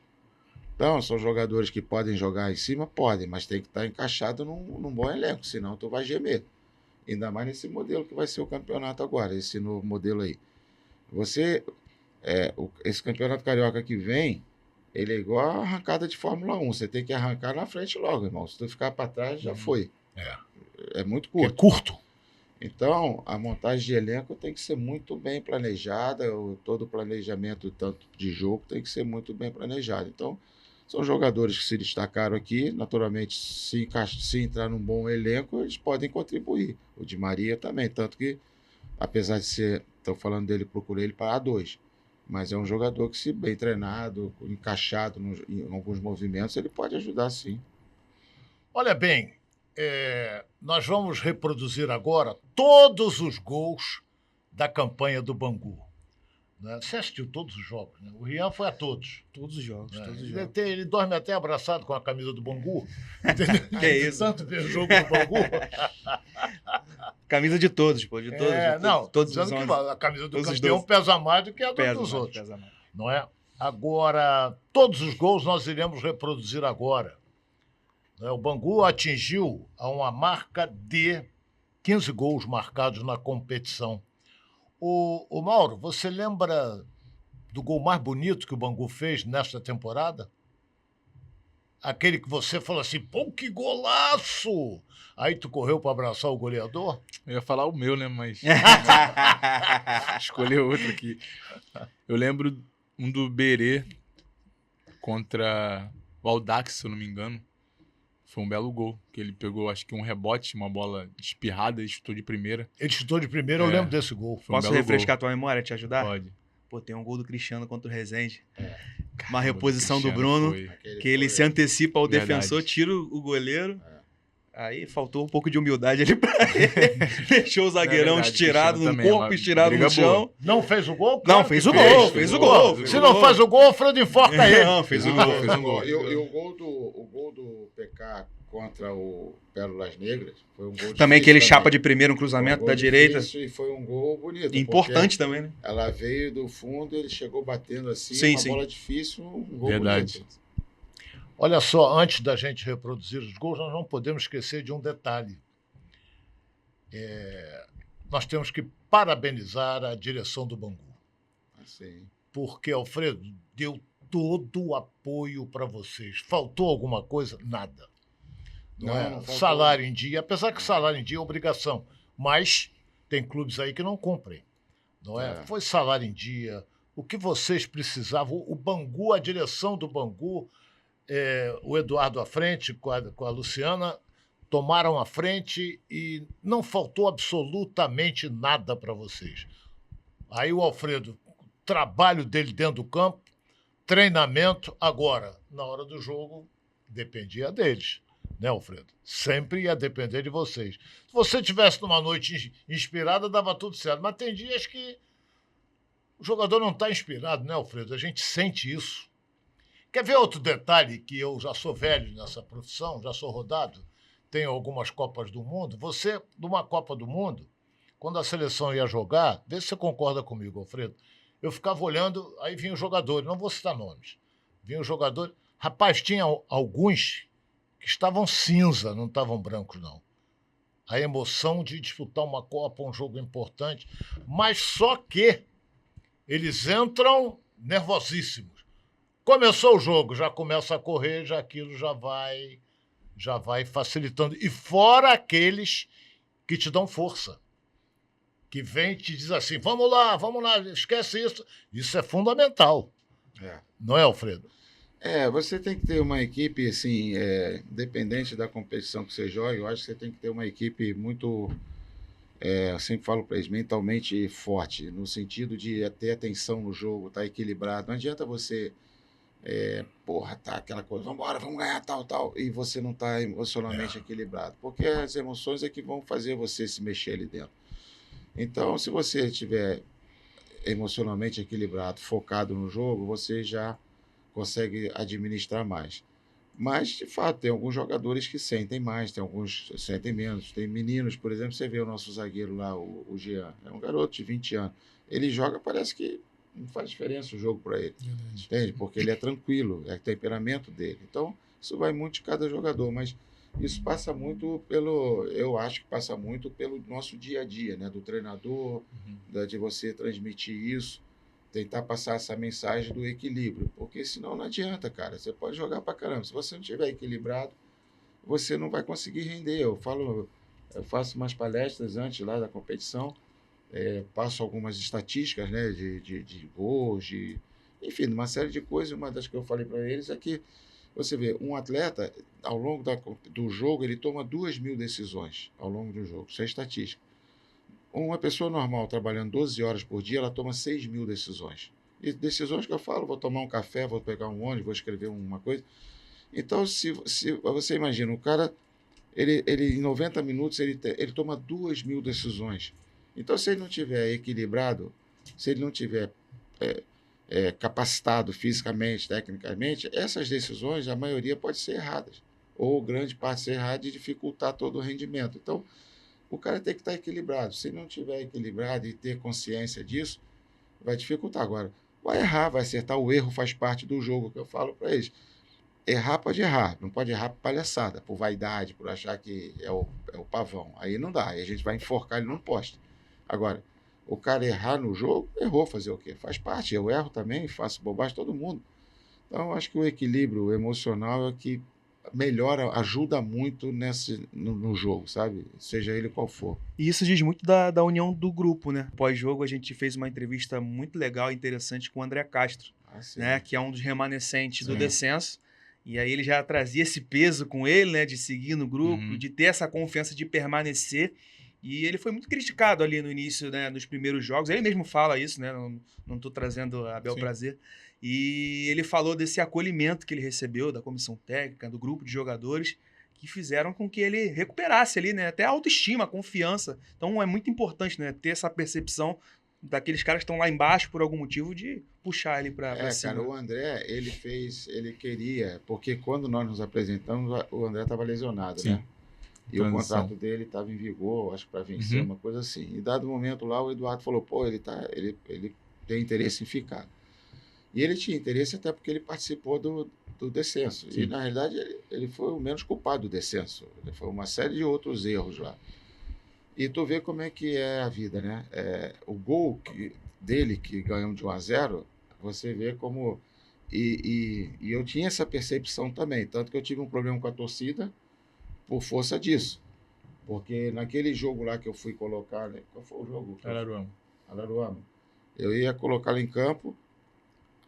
Então, são jogadores que podem jogar em cima? Podem, mas tem que estar encaixado num bom elenco, senão tu vai gemer. Ainda mais nesse modelo que vai ser o campeonato agora, esse novo modelo aí. Esse campeonato carioca que vem, ele é igual a arrancada de Fórmula 1. Você tem que arrancar na frente logo, irmão. Se tu ficar para trás, já foi. É muito É curto. curto. Então, a montagem de elenco tem que ser muito bem planejada. Todo o planejamento, tanto de jogo, tem que ser muito bem planejado. Então, são jogadores que se destacaram aqui. Naturalmente, se entrar num bom elenco, eles podem contribuir. O Di Maria também. Tanto que, apesar de ser... Estou falando dele, procurei ele para A2. Mas é um jogador que, se bem treinado, encaixado em alguns movimentos, ele pode ajudar, sim. Olha bem, nós vamos reproduzir agora todos os gols da campanha do Bangu. Né? Você assistiu todos os jogos, né? O Rian foi a todos. Todos os jogos, Né? todos os Ele, jogos. ele dorme até abraçado com a camisa do Bangu. Entendeu? Que é isso? Tanto ver o jogo do Bangu. Camisa de todos, pô, de todos. Não, todos dizendo os que 11. a camisa do Todos os campeão 12. pesa mais do que a Pesa dos mais, outros. pesa mais. Não é? Agora, todos os gols nós iremos reproduzir agora. Né? O Bangu atingiu a uma marca de 15 gols marcados na competição. O Mauro, você lembra do gol mais bonito que o Bangu fez nesta temporada? Aquele que você falou assim, pô, que golaço! Aí tu correu para abraçar o goleador? Eu ia falar o meu, né? Mas escolher outro aqui. Eu lembro um do Berê contra o Audax, se eu não me engano. Foi um belo gol, que ele pegou, acho que um rebote, uma bola espirrada e chutou de primeira. Ele chutou de primeira, eu lembro desse gol. Foi um Posso belo refrescar gol. tua memória, te ajudar? Pode. Pô, tem um gol do Cristiano contra o Rezende. Caramba, Uma reposição do Cristiano Bruno, foi- que ele se antecipa ao Verdade. defensor, tira o goleiro. Aí faltou um pouco de humildade ali pra ele. Deixou o zagueirão verdade, estirado Cristiano no também, corpo, uma estirado no briga chão. boa. Não fez o gol? Não, Claro fez que o gol, fez o gol. Se não faz o gol, o Fredo enforca ele. Não, fez o Não, gol. fez um gol. E o gol do PK contra o Pérolas Negras foi um gol Também difícil aquele também. chapa de primeiro, um Foi um cruzamento gol da direita. difícil E foi um gol bonito. Importante também, né? porque Ela veio do fundo, ele chegou batendo assim, Sim, uma sim. bola difícil, um gol Verdade. bonito. Olha só, antes da gente reproduzir os gols, nós não podemos esquecer de um detalhe. Nós temos que parabenizar a direção do Bangu, Assim, porque, Alfredo, deu todo o apoio para vocês. Faltou alguma coisa? Nada. Não faltou. salário em dia, apesar que salário em dia é obrigação, mas tem clubes aí que não cumprem. Não é? É. Foi salário em dia, o que vocês precisavam, o Bangu, a direção do Bangu, o Eduardo à frente com a Luciana, tomaram a frente e não faltou absolutamente nada para vocês. Aí o Alfredo, trabalho dele dentro do campo, treinamento, agora, na hora do jogo, dependia deles, né, Alfredo? Sempre ia depender de vocês. Se você tivesse numa noite inspirada, dava tudo certo, mas tem dias que o jogador não está inspirado, né, Alfredo? A gente sente isso. Quer ver outro detalhe, que eu já sou velho nessa profissão, já sou rodado, tenho algumas Copas do Mundo. Você, numa Copa do Mundo, quando a seleção ia jogar, vê se você concorda comigo, Alfredo, eu ficava olhando, aí vinha os jogadores, não vou citar nomes, vinha os jogadores, rapaz, tinha alguns que estavam cinza, não estavam brancos, não. A emoção de disputar uma Copa, um jogo importante, mas só que eles entram nervosíssimos. Começou o jogo, já começa a correr, já aquilo já vai facilitando. E fora aqueles que te dão força, que vem e te diz assim, vamos lá, esquece isso. Isso é fundamental. Não é, Alfredo? Você tem que ter uma equipe, assim, independente da competição que você joga, eu acho que você tem que ter uma equipe muito eu sempre falo para eles, mentalmente forte, no sentido de ter atenção no jogo, estar equilibrado. Não adianta você, tá aquela coisa, vambora, vamos ganhar tal, e você não está emocionalmente equilibrado, porque as emoções é que vão fazer você se mexer ali dentro. Então, se você estiver emocionalmente equilibrado, focado no jogo, você já consegue administrar mais. Mas, de fato, tem alguns jogadores que sentem mais, tem alguns que sentem menos. Tem meninos, por exemplo, você vê o nosso zagueiro lá, o Jean, é um garoto de 20 anos. Ele joga, parece que não faz diferença o jogo para ele. Verdade. Entende? Porque ele é tranquilo, é o temperamento dele. Então, isso vai muito de cada jogador, mas isso passa muito eu acho que passa muito pelo nosso dia a dia, né? Do treinador, de você transmitir isso, tentar passar essa mensagem do equilíbrio, porque senão não adianta, cara. Você pode jogar pra caramba. Se você não estiver equilibrado, você não vai conseguir render. Eu faço umas palestras antes lá da competição, passo algumas estatísticas, né, de gols, enfim, uma série de coisas. Uma das que eu falei para eles é que você vê, um atleta, ao longo do jogo, ele toma 2.000 decisões ao longo do jogo. Isso é estatística. Uma pessoa normal, trabalhando 12 horas por dia, ela toma 6.000 decisões. E decisões que eu falo, vou tomar um café, vou pegar um ônibus, vou escrever uma coisa. Então, se você imagina, o cara, ele em 90 minutos, ele toma 2.000 decisões. Então, se ele não tiver equilibrado, se ele não tiver capacitado fisicamente, tecnicamente, essas decisões, a maioria pode ser erradas, ou grande parte ser errada e dificultar todo o rendimento. Então, o cara tem que estar equilibrado. Se não tiver equilibrado e ter consciência disso, vai dificultar. Agora, vai errar, vai acertar. O erro faz parte do jogo, que eu falo para eles. Errar pode errar, não pode errar por palhaçada, por vaidade, por achar que é o pavão. Aí não dá, aí a gente vai enforcar ele num poste. Agora, o cara errar no jogo, errou, fazer o quê? Faz parte, eu erro também, faço bobagem, todo mundo. Então, eu acho que o equilíbrio emocional é que melhora, ajuda muito no jogo, sabe? Seja ele qual for. E isso diz muito da união do grupo, né? Pós-jogo, a gente fez uma entrevista muito legal e interessante com o André Castro, né? Que é um dos remanescentes do descenso. E aí ele já trazia esse peso com ele, né? De seguir no grupo, de ter essa confiança de permanecer. E ele foi muito criticado ali no início, né? Nos primeiros jogos. Ele mesmo fala isso, né? Não estou trazendo a bel prazer. E ele falou desse acolhimento que ele recebeu da comissão técnica, do grupo de jogadores, que fizeram com que ele recuperasse ali, né? Até a autoestima, a confiança. Então é muito importante, né? Ter essa percepção daqueles caras que estão lá embaixo por algum motivo de puxar ele para cima. Cara, o André, ele queria, porque quando nós nos apresentamos, o André estava lesionado, né? E o contrato dele estava em vigor, acho que para vencer, uma coisa assim. E dado momento lá, o Eduardo falou, ele tem interesse em ficar. E ele tinha interesse até porque ele participou do descenso. Sim. E, na realidade, ele foi o menos culpado do descenso. Ele foi uma série de outros erros lá. E tu vê como é que é a vida, né? O gol dele, que ganhamos de 1-0, você vê como... E eu tinha essa percepção também. Tanto que eu tive um problema com a torcida por força disso. Porque naquele jogo lá que eu fui colocar... Né? Qual foi o jogo? Araruama. Eu ia colocá-lo em campo,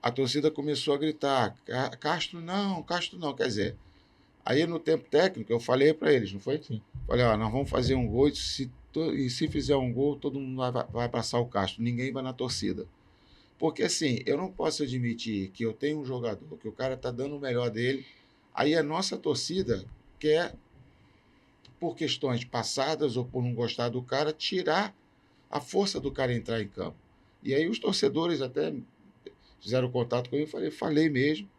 a torcida começou a gritar, Castro não. Quer dizer, aí no tempo técnico eu falei para eles, não foi? Sim. Falei, nós vamos fazer um gol e se fizer um gol, todo mundo vai abraçar o Castro, ninguém vai na torcida. Porque assim, eu não posso admitir que eu tenho um jogador, que o cara está dando o melhor dele, aí a nossa torcida quer, por questões passadas ou por não gostar do cara, tirar a força do cara entrar em campo. E aí os torcedores até fizeram contato comigo, falei mesmo,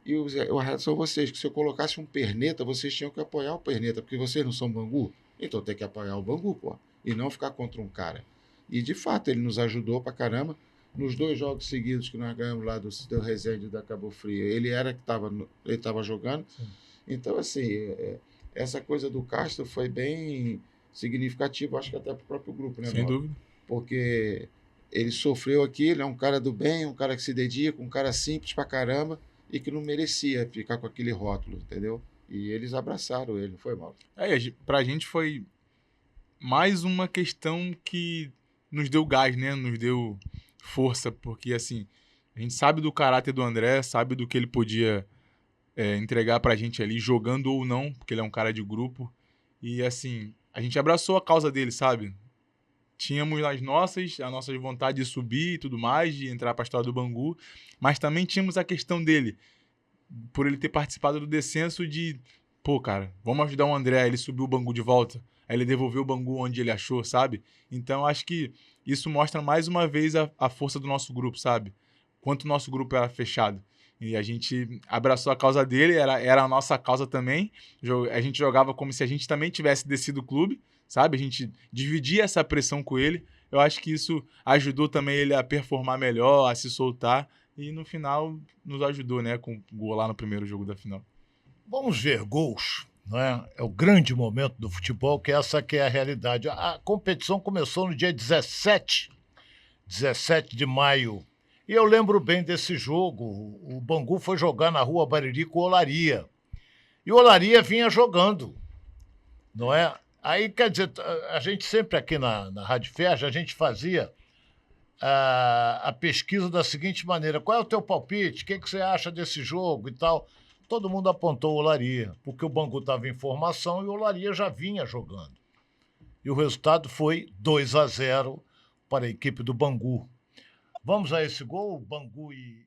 e o resto são vocês, que se eu colocasse um perneta, vocês tinham que apoiar o perneta, porque vocês não são Bangu, então tem que apoiar o Bangu, pô, e não ficar contra um cara. E, de fato, ele nos ajudou pra caramba. Nos 2 jogos seguidos que nós ganhamos lá do Resende da Cabo Frio, ele estava jogando. Sim. Então, assim, essa coisa do Castro foi bem significativa, acho que até para o próprio grupo, né, Sem Mauro? dúvida. Porque ele sofreu aqui, ele é um cara do bem, um cara que se dedica, um cara simples pra caramba e que não merecia ficar com aquele rótulo, entendeu? E eles abraçaram ele, não foi, Mauro? Pra gente foi mais uma questão que nos deu gás, né? Nos deu força, porque assim, a gente sabe do caráter do André, sabe do que ele podia entregar pra gente ali, jogando ou não, porque ele é um cara de grupo. E assim, a gente abraçou a causa dele, sabe? tínhamos a nossas vontades de subir e tudo mais, de entrar para a história do Bangu, mas também tínhamos a questão dele, por ele ter participado do descenso de, pô, cara, vamos ajudar o André, ele subiu o Bangu de volta, aí ele devolveu o Bangu onde ele achou, sabe? Então, acho que isso mostra mais uma vez a força do nosso grupo, sabe? Quanto o nosso grupo era fechado. E a gente abraçou a causa dele, era a nossa causa também. A gente jogava como se a gente também tivesse descido o clube, sabe? A gente dividia essa pressão com ele. Eu acho que isso ajudou também ele a performar melhor, a se soltar. E no final nos ajudou, né? Com o gol lá no primeiro jogo da final. Vamos ver gols, não é? É o grande momento do futebol, que essa que é a realidade. A competição começou no dia 17 de maio. E eu lembro bem desse jogo. O Bangu foi jogar na Rua Bariri com o Olaria. E o Olaria vinha jogando, não é? Aí, quer dizer, a gente sempre aqui na Rádio Ferja, a gente fazia a pesquisa da seguinte maneira: qual é o teu palpite? O que você acha desse jogo e tal? Todo mundo apontou o Olaria, porque o Bangu estava em formação e o Olaria já vinha jogando. E o resultado foi 2-0 para a equipe do Bangu. Vamos a esse gol, Bangu e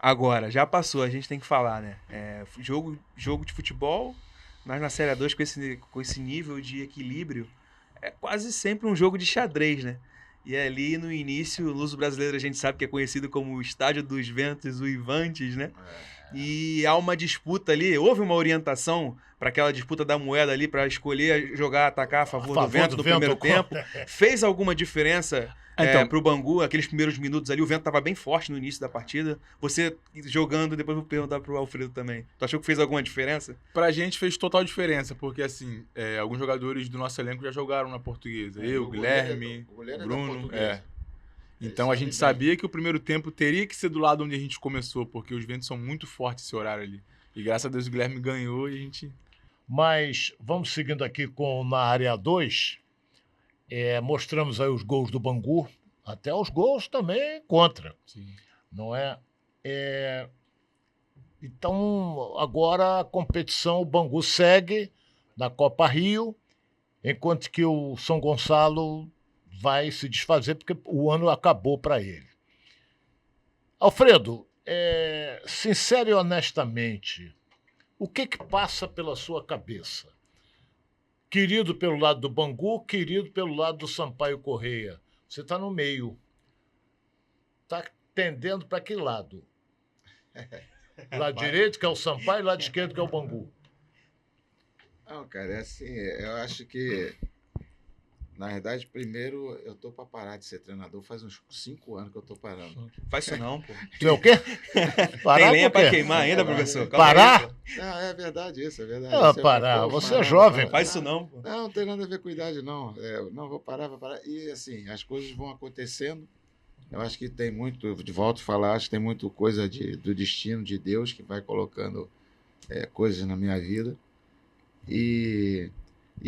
Agora, já passou, a gente tem que falar, né? Jogo de futebol, mas na Série A2 com esse nível de equilíbrio, é quase sempre um jogo de xadrez, né? E ali no início, o Luso Brasileiro a gente sabe que é conhecido como o Estádio dos Ventos Uivantes, né? E há uma disputa ali, houve uma orientação para aquela disputa da moeda ali, para escolher jogar, atacar a favor do vento no primeiro tempo. Fez alguma diferença para o Bangu, aqueles primeiros minutos ali? O vento estava bem forte no início da partida. Você jogando, depois eu vou perguntar para o Alfredo também. Tu achou que fez alguma diferença? Pra gente fez total diferença, porque assim, alguns jogadores do nosso elenco já jogaram na Portuguesa. Eu, Guilherme, Bruno. Então a gente sabia que o primeiro tempo teria que ser do lado onde a gente começou, porque os ventos são muito fortes esse horário ali. E graças a Deus o Guilherme ganhou e a gente... Mas vamos seguindo aqui na área 2. Mostramos aí os gols do Bangu, até os gols também contra. Sim. Não é? Então, agora a competição, o Bangu segue na Copa Rio, enquanto que o São Gonçalo vai se desfazer, porque o ano acabou para ele. Alfredo, sincero e honestamente, o que passa pela sua cabeça? Querido pelo lado do Bangu, querido pelo lado do Sampaio Corrêa. Você está no meio. Está tendendo para que lado? Lado direito, que é o Sampaio, lado esquerdo, que é o Bangu. Não, cara, assim, eu acho que, na verdade, primeiro, eu tô para parar de ser treinador, faz uns 5 anos que eu tô parando. Faz isso não, pô. Tu é o quê? Parar. Tem lenha para queimar ainda, professor? Calma parar? Aí, não, é verdade isso, é verdade. Parar, você é jovem. Faz isso não, pô. Não tem nada a ver com idade, não. Não, vou parar. E, assim, as coisas vão acontecendo. Eu acho que tem muito, de volta a falar, acho que tem muito coisa do destino de Deus que vai colocando coisas na minha vida. E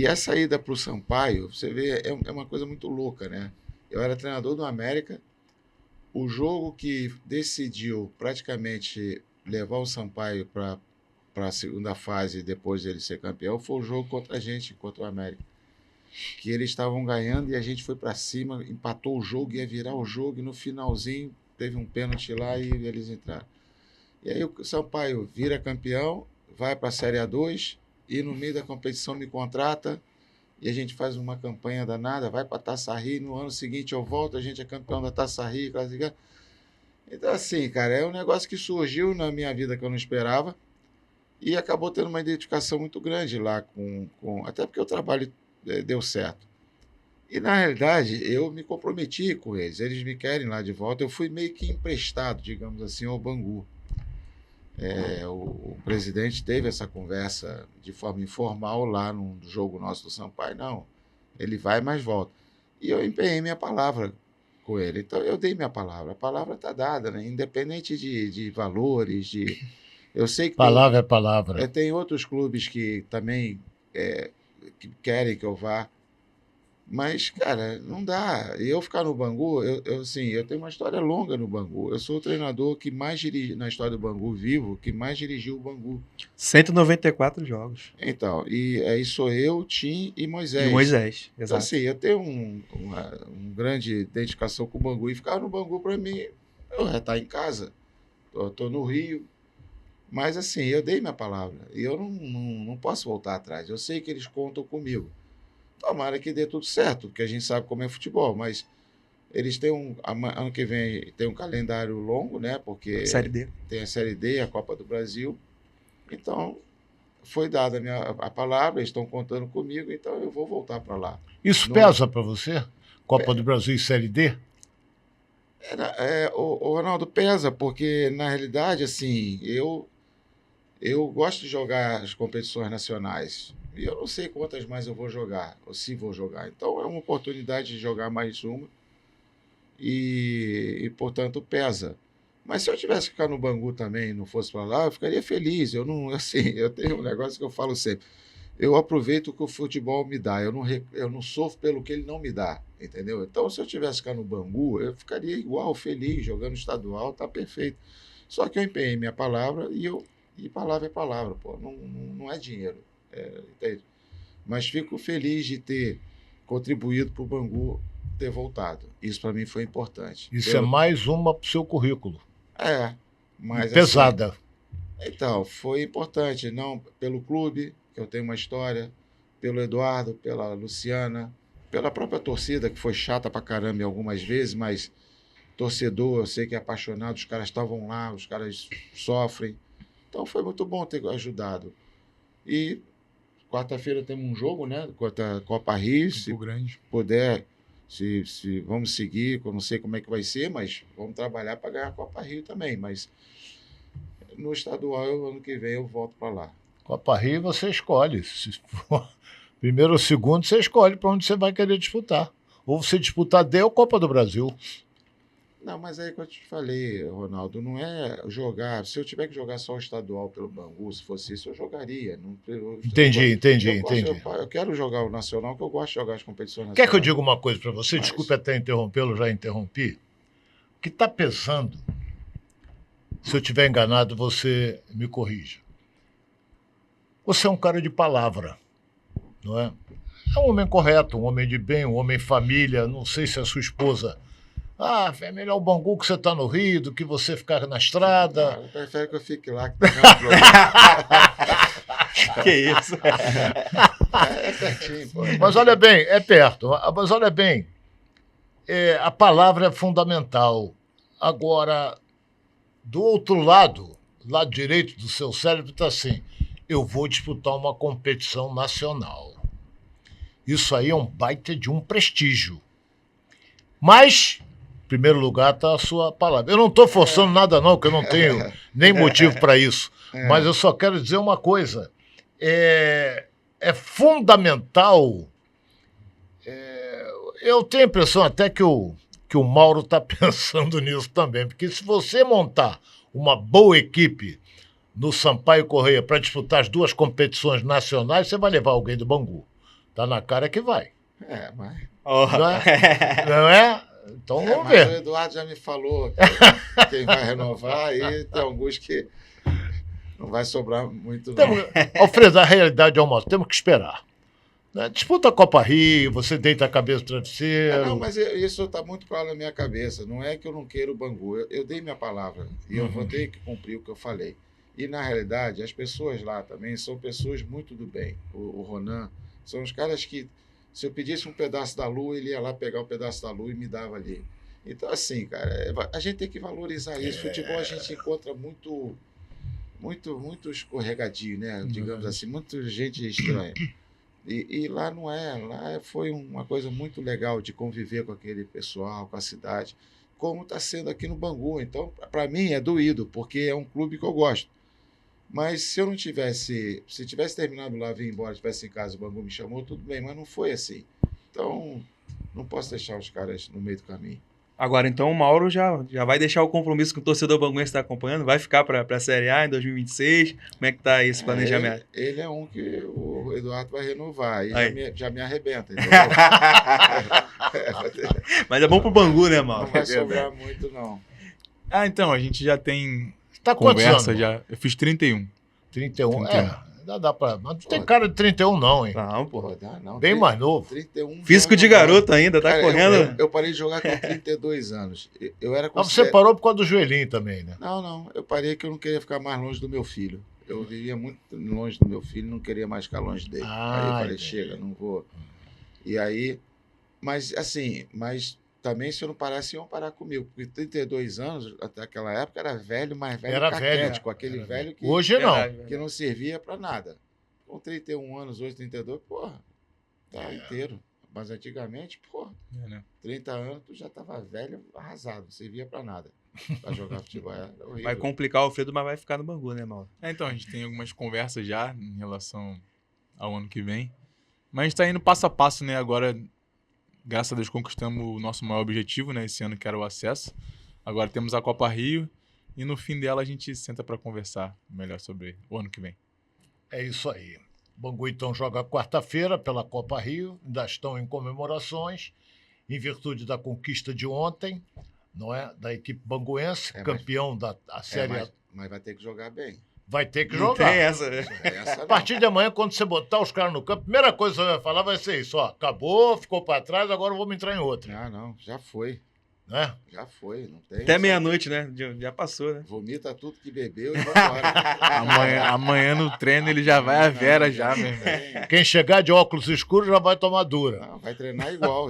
a saída para o Sampaio, você vê, é uma coisa muito louca, né? Eu era treinador do América, o jogo que decidiu praticamente levar o Sampaio para a segunda fase depois dele ser campeão foi o jogo contra a gente, contra o América. Que eles estavam ganhando e a gente foi para cima, empatou o jogo, ia virar o jogo e no finalzinho teve um pênalti lá e eles entraram. E aí o Sampaio vira campeão, vai para a Série A2 e no meio da competição me contrata e a gente faz uma campanha danada, vai para a Taça Rio, no ano seguinte eu volto, a gente é campeão da Taça Rio, classificado. Então assim, cara, é um negócio que surgiu na minha vida que eu não esperava e acabou tendo uma identificação muito grande lá com até porque o trabalho deu certo. E, na realidade, eu me comprometi com eles. Eles me querem lá de volta. Eu fui meio que emprestado, digamos assim, ao Bangu. O presidente teve essa conversa de forma informal lá no jogo nosso do Sampaio. Não, ele vai, mas volta. E eu empenhei minha palavra com ele. Então, eu dei minha palavra. A palavra está dada, né? Independente de valores, Eu sei que palavra é palavra. Tem outros clubes que também... que querem que eu vá, mas, cara, não dá. Eu ficar no Bangu, eu tenho uma história longa no Bangu. Eu sou o treinador que mais dirigiu, na história do Bangu vivo, que mais dirigiu o Bangu. 194 jogos. Então, e aí sou eu, Tim e Moisés. Exato. Então, assim, eu tenho uma grande identificação com o Bangu, e ficar no Bangu, para mim, eu já estou em casa. Estou no Rio. Mas, assim, eu dei minha palavra e eu não posso voltar atrás. Eu sei que eles contam comigo. Tomara que dê tudo certo, porque a gente sabe como é futebol, mas eles têm ano que vem tem um calendário longo, né? Porque Série D. Tem a Série D, a Copa do Brasil. Então, foi dada a palavra, eles estão contando comigo, então eu vou voltar para lá. Isso pesa para você? Copa do Brasil e Série D? O Ronaldo, pesa, porque, na realidade, assim, eu gosto de jogar as competições nacionais e eu não sei quantas mais eu vou jogar, ou se vou jogar. Então, é uma oportunidade de jogar mais uma e portanto, pesa. Mas se eu tivesse que ficar no Bangu também e não fosse para lá, eu ficaria feliz. Eu tenho um negócio que eu falo sempre. Eu aproveito o que o futebol me dá. Eu não sofro pelo que ele não me dá, entendeu? Então, se eu tivesse que ficar no Bangu, eu ficaria igual, feliz, jogando estadual, tá perfeito. Só que eu empenhei minha palavra e palavra é palavra, pô. Não é dinheiro. Entende? Mas fico feliz de ter contribuído para o Bangu ter voltado. Isso para mim foi importante. Isso é mais uma para o seu currículo. Mas, Pesada. assim, então, foi importante, não pelo clube, que eu tenho uma história, pelo Eduardo, pela Luciana, pela própria torcida, que foi chata pra caramba em algumas vezes, mas torcedor, eu sei que é apaixonado, os caras estavam lá, os caras sofrem. Então foi muito bom ter ajudado. E quarta-feira temos um jogo, né? Contra a Copa Rio, se Campo Grande. puder, se vamos seguir, eu não sei como é que vai ser, mas vamos trabalhar para ganhar a Copa Rio também. Mas no estadual, ano que vem, eu volto para lá. Copa Rio você escolhe. Se for primeiro ou segundo, você escolhe para onde você vai querer disputar. Ou você disputar D ou Copa do Brasil. Não, mas aí que eu te falei, Ronaldo, não é jogar. Se eu tiver que jogar só o estadual pelo Bangu, se fosse isso, eu jogaria. Não, Entendi. Eu quero jogar o nacional, porque eu gosto de jogar as competições nacionais. Quer que eu diga uma coisa para você? Mas- Desculpe até interrompê-lo, já interrompi. O que está pesando, se eu estiver enganado, você me corrija. Você é um cara de palavra, não é? É um homem correto, um homem de bem, um homem família. Não sei se a sua esposa... Ah, é melhor o Bangu que você está no Rio do que você ficar na estrada. Eu prefiro que eu fique lá, que tem menos problema. Que isso? É certinho, pô. Mas olha bem, é perto. Mas olha bem, a palavra é fundamental. Agora, do outro lado direito do seu cérebro está assim, eu vou disputar uma competição nacional. Isso aí é um baita de um prestígio. Mas, em primeiro lugar, está a sua palavra. Eu não estou forçando nada não, que eu não tenho nem motivo para isso. Mas eu só quero dizer uma coisa. É fundamental. Eu tenho a impressão até que o Mauro está pensando nisso também, porque se você montar uma boa equipe no Sampaio Corrêa para disputar as duas competições nacionais, você vai levar alguém do Bangu. Tá na cara que vai. Mas... Oh. Não é? Não é? Então vamos mas ver. o Eduardo já me falou quem vai renovar e tem alguns que não vai sobrar muito não. Alfredo, a realidade é uma, temos que esperar. Né? Disputa a Copa Rio, você deita a cabeça no travesseiro. Não, mas isso está muito claro na minha cabeça. Não é que eu não queiro o Bangu. Eu dei minha palavra e eu vou ter que cumprir o que eu falei. E, na realidade, as pessoas lá também são pessoas muito do bem. O Ronan são os caras que, se eu pedisse um pedaço da lua, ele ia lá pegar um pedaço da lua e me dava ali. Então, assim, cara, a gente tem que valorizar isso. Futebol a gente encontra muito escorregadio, né? Digamos assim, muita gente estranha. E lá não é. Lá foi uma coisa muito legal de conviver com aquele pessoal, com a cidade, como está sendo aqui no Bangu. Então, para mim, é doído, porque é um clube que eu gosto. Mas se eu não tivesse, se tivesse terminado lá, vim embora, tivesse em casa, o Bangu me chamou, tudo bem, mas não foi assim. Então, não posso deixar os caras no meio do caminho. Agora, então, o Mauro já vai deixar o compromisso com o torcedor banguense está acompanhando? Vai ficar para a Série A em 2026? Como é que está esse planejamento? Ele é um que o Eduardo vai renovar, aí. Já me arrebenta, entendeu? Mas é bom pro Bangu, né, Mauro? Não vai sobrar muito, não. Ah, então, a gente já tem Tá quantos conversa anos? já. Eu fiz 31. 31. Ainda dá pra... Mas não tem cara de 31 não, hein? Não, pô. Pô, dá, não. Bem mais novo. 31 Físico de garoto ainda, tá Cara, correndo. Eu parei de jogar com 32 anos. Eu era Mas você parou por causa do joelhinho também, né? Não. Eu parei que eu não queria ficar mais longe do meu filho. Eu vivia muito longe do meu filho, não queria mais ficar longe dele. Aí eu falei, entendi. chega, não vou. E aí, mas assim, também se eu não parasse, iam parar comigo. Porque 32 anos, até aquela época, era velho, mais velho Era caquético. velho. Aquele Era velho que, Hoje não. Verdade. que não servia para nada. Com 31 anos, hoje 32, porra, tá inteiro. Mas antigamente, porra, É, né? 30 anos, tu já tava velho, arrasado, não servia para nada. Para jogar futebol, era horrível. Vai complicar o Alfredo, mas vai ficar no Bangu, né, Mauro? Então, a gente tem algumas conversas já em relação ao ano que vem. Mas a gente tá indo passo a passo, né? Agora, graças a Deus, conquistamos o nosso maior objetivo, né? Esse ano, que era o acesso. Agora temos a Copa Rio. E no fim dela, a gente senta para conversar melhor sobre o ano que vem. É isso aí. Bangu então joga quarta-feira pela Copa Rio, ainda estão em comemorações, em virtude da conquista de ontem, não é? Da equipe banguense, campeão da Série A. Mas vai ter que jogar bem. Vai ter que Não jogar. tem essa, né? Essa A partir de amanhã, quando você botar os caras no campo, a primeira coisa que você vai falar vai ser isso, ó, acabou, ficou para trás, agora vamos entrar em outra. Não, já foi. né? Já foi, não tem. Até meia-noite, né? Já passou, né? Vomita tudo que bebeu e vai embora. Amanhã no treino ele já vai a Vera já, meu irmão. Quem chegar de óculos escuros já vai tomar dura. Não, vai treinar igual.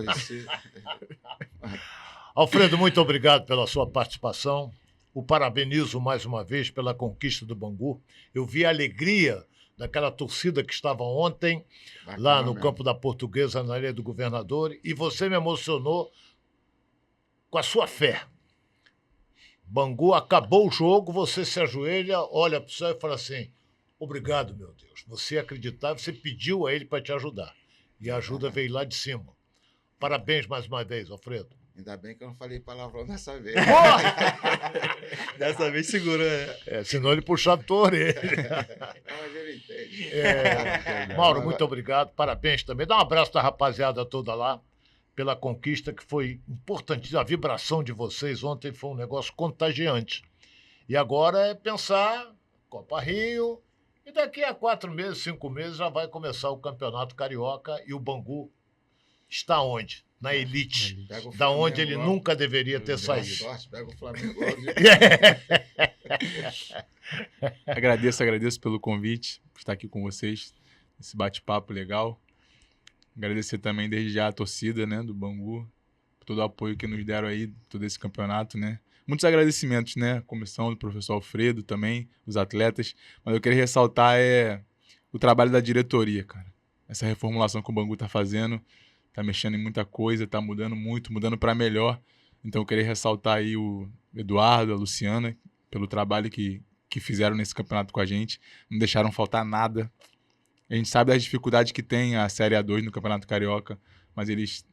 Alfredo, muito obrigado pela sua participação. O parabenizo mais uma vez pela conquista do Bangu. Eu vi a alegria daquela torcida que estava ontem lá no campo da Portuguesa, na Ilha do Governador, e você me emocionou com a sua fé. Bangu acabou o jogo, você se ajoelha, olha para o céu e fala assim: obrigado, meu Deus. Você acreditava, você pediu a ele para te ajudar. E a ajuda veio lá de cima. Parabéns mais uma vez, Alfredo. Ainda bem que eu não falei palavrão dessa vez. Dessa vez segurou, né? Senão ele puxava a tua orelha. Mas ele entende. Mauro, muito obrigado. Parabéns também. Dá um abraço da rapaziada toda lá pela conquista que foi importante. A vibração de vocês ontem foi um negócio contagiante. E agora é pensar Copa Rio, e daqui a 4 meses, 5 meses já vai começar o Campeonato Carioca e o Bangu está onde? Na elite, da onde ele nunca deveria ter saído. Pega o Flamengo. Agradeço pelo convite, por estar aqui com vocês, esse bate-papo legal. Agradecer também desde já a torcida, né, do Bangu, por todo o apoio que nos deram aí, todo esse campeonato, né. Muitos agradecimentos, né, a comissão do professor Alfredo também, os atletas, mas eu queria ressaltar o trabalho da diretoria, cara. Essa reformulação que o Bangu está fazendo, tá mexendo em muita coisa, tá mudando muito, mudando para melhor. Então eu queria ressaltar aí o Eduardo, a Luciana, pelo trabalho que fizeram nesse campeonato com a gente. Não deixaram faltar nada. A gente sabe das dificuldades que tem a Série A2 no Campeonato Carioca, mas eles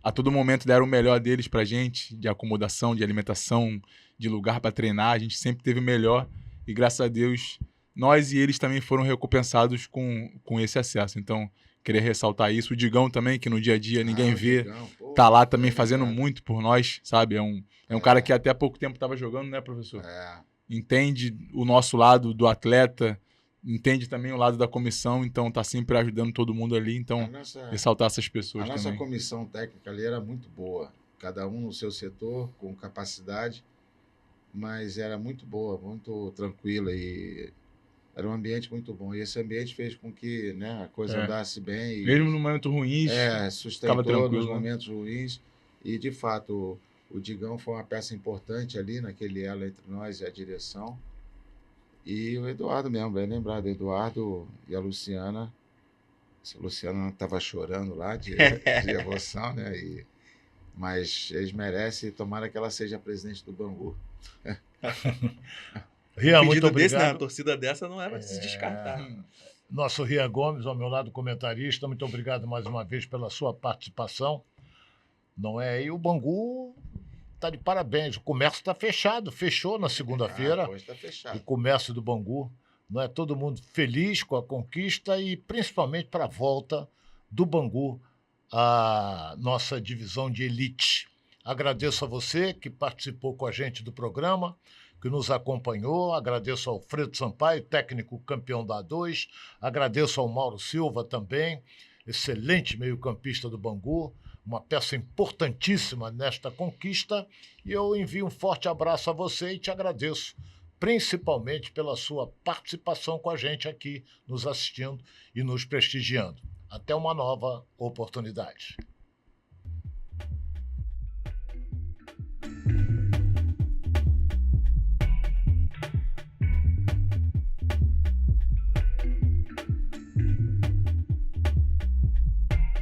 a todo momento deram o melhor deles pra gente, de acomodação, de alimentação, de lugar para treinar. A gente sempre teve o melhor e graças a Deus nós e eles também foram recompensados com esse acesso. Então queria ressaltar isso. O Digão também, que no dia a dia ninguém vê, tá lá também fazendo muito por nós, sabe? É um cara que até há pouco tempo estava jogando, né, professor? Entende o nosso lado do atleta, entende também o lado da comissão, então tá sempre ajudando todo mundo ali. Então, ressaltar essas pessoas também. A nossa comissão técnica ali era muito boa. Cada um no seu setor, com capacidade, mas era muito boa, muito tranquila e... Era um ambiente muito bom. E esse ambiente fez com que, né, a coisa andasse bem. Mesmo no momento ruins, sustentou nos momentos ruins. E, de fato, o Digão foi uma peça importante ali naquele elo entre nós e a direção. E o Eduardo mesmo, bem lembrado. Eduardo e a Luciana. A Luciana estava chorando lá de emoção, né? Mas eles merecem e tomara que ela seja presidente do Bangu. Rian, um muito pedido obrigado. desse, né? Uma torcida dessa não era se descartar. Nosso Rian Gomes, ao meu lado, comentarista, muito obrigado mais uma vez pela sua participação. Não é? E o Bangu está de parabéns. O comércio está fechado, fechou na segunda-feira. Hoje está fechado. O comércio do Bangu. Não é? Todo mundo feliz com a conquista e principalmente para a volta do Bangu à nossa divisão de elite. Agradeço a você que participou com a gente do programa, que nos acompanhou. Agradeço ao Alfredo Sampaio, técnico campeão da A2. Agradeço ao Mauro Silva também, excelente meio-campista do Bangu, uma peça importantíssima nesta conquista. E eu envio um forte abraço a você e te agradeço, principalmente pela sua participação com a gente aqui, nos assistindo e nos prestigiando. Até uma nova oportunidade.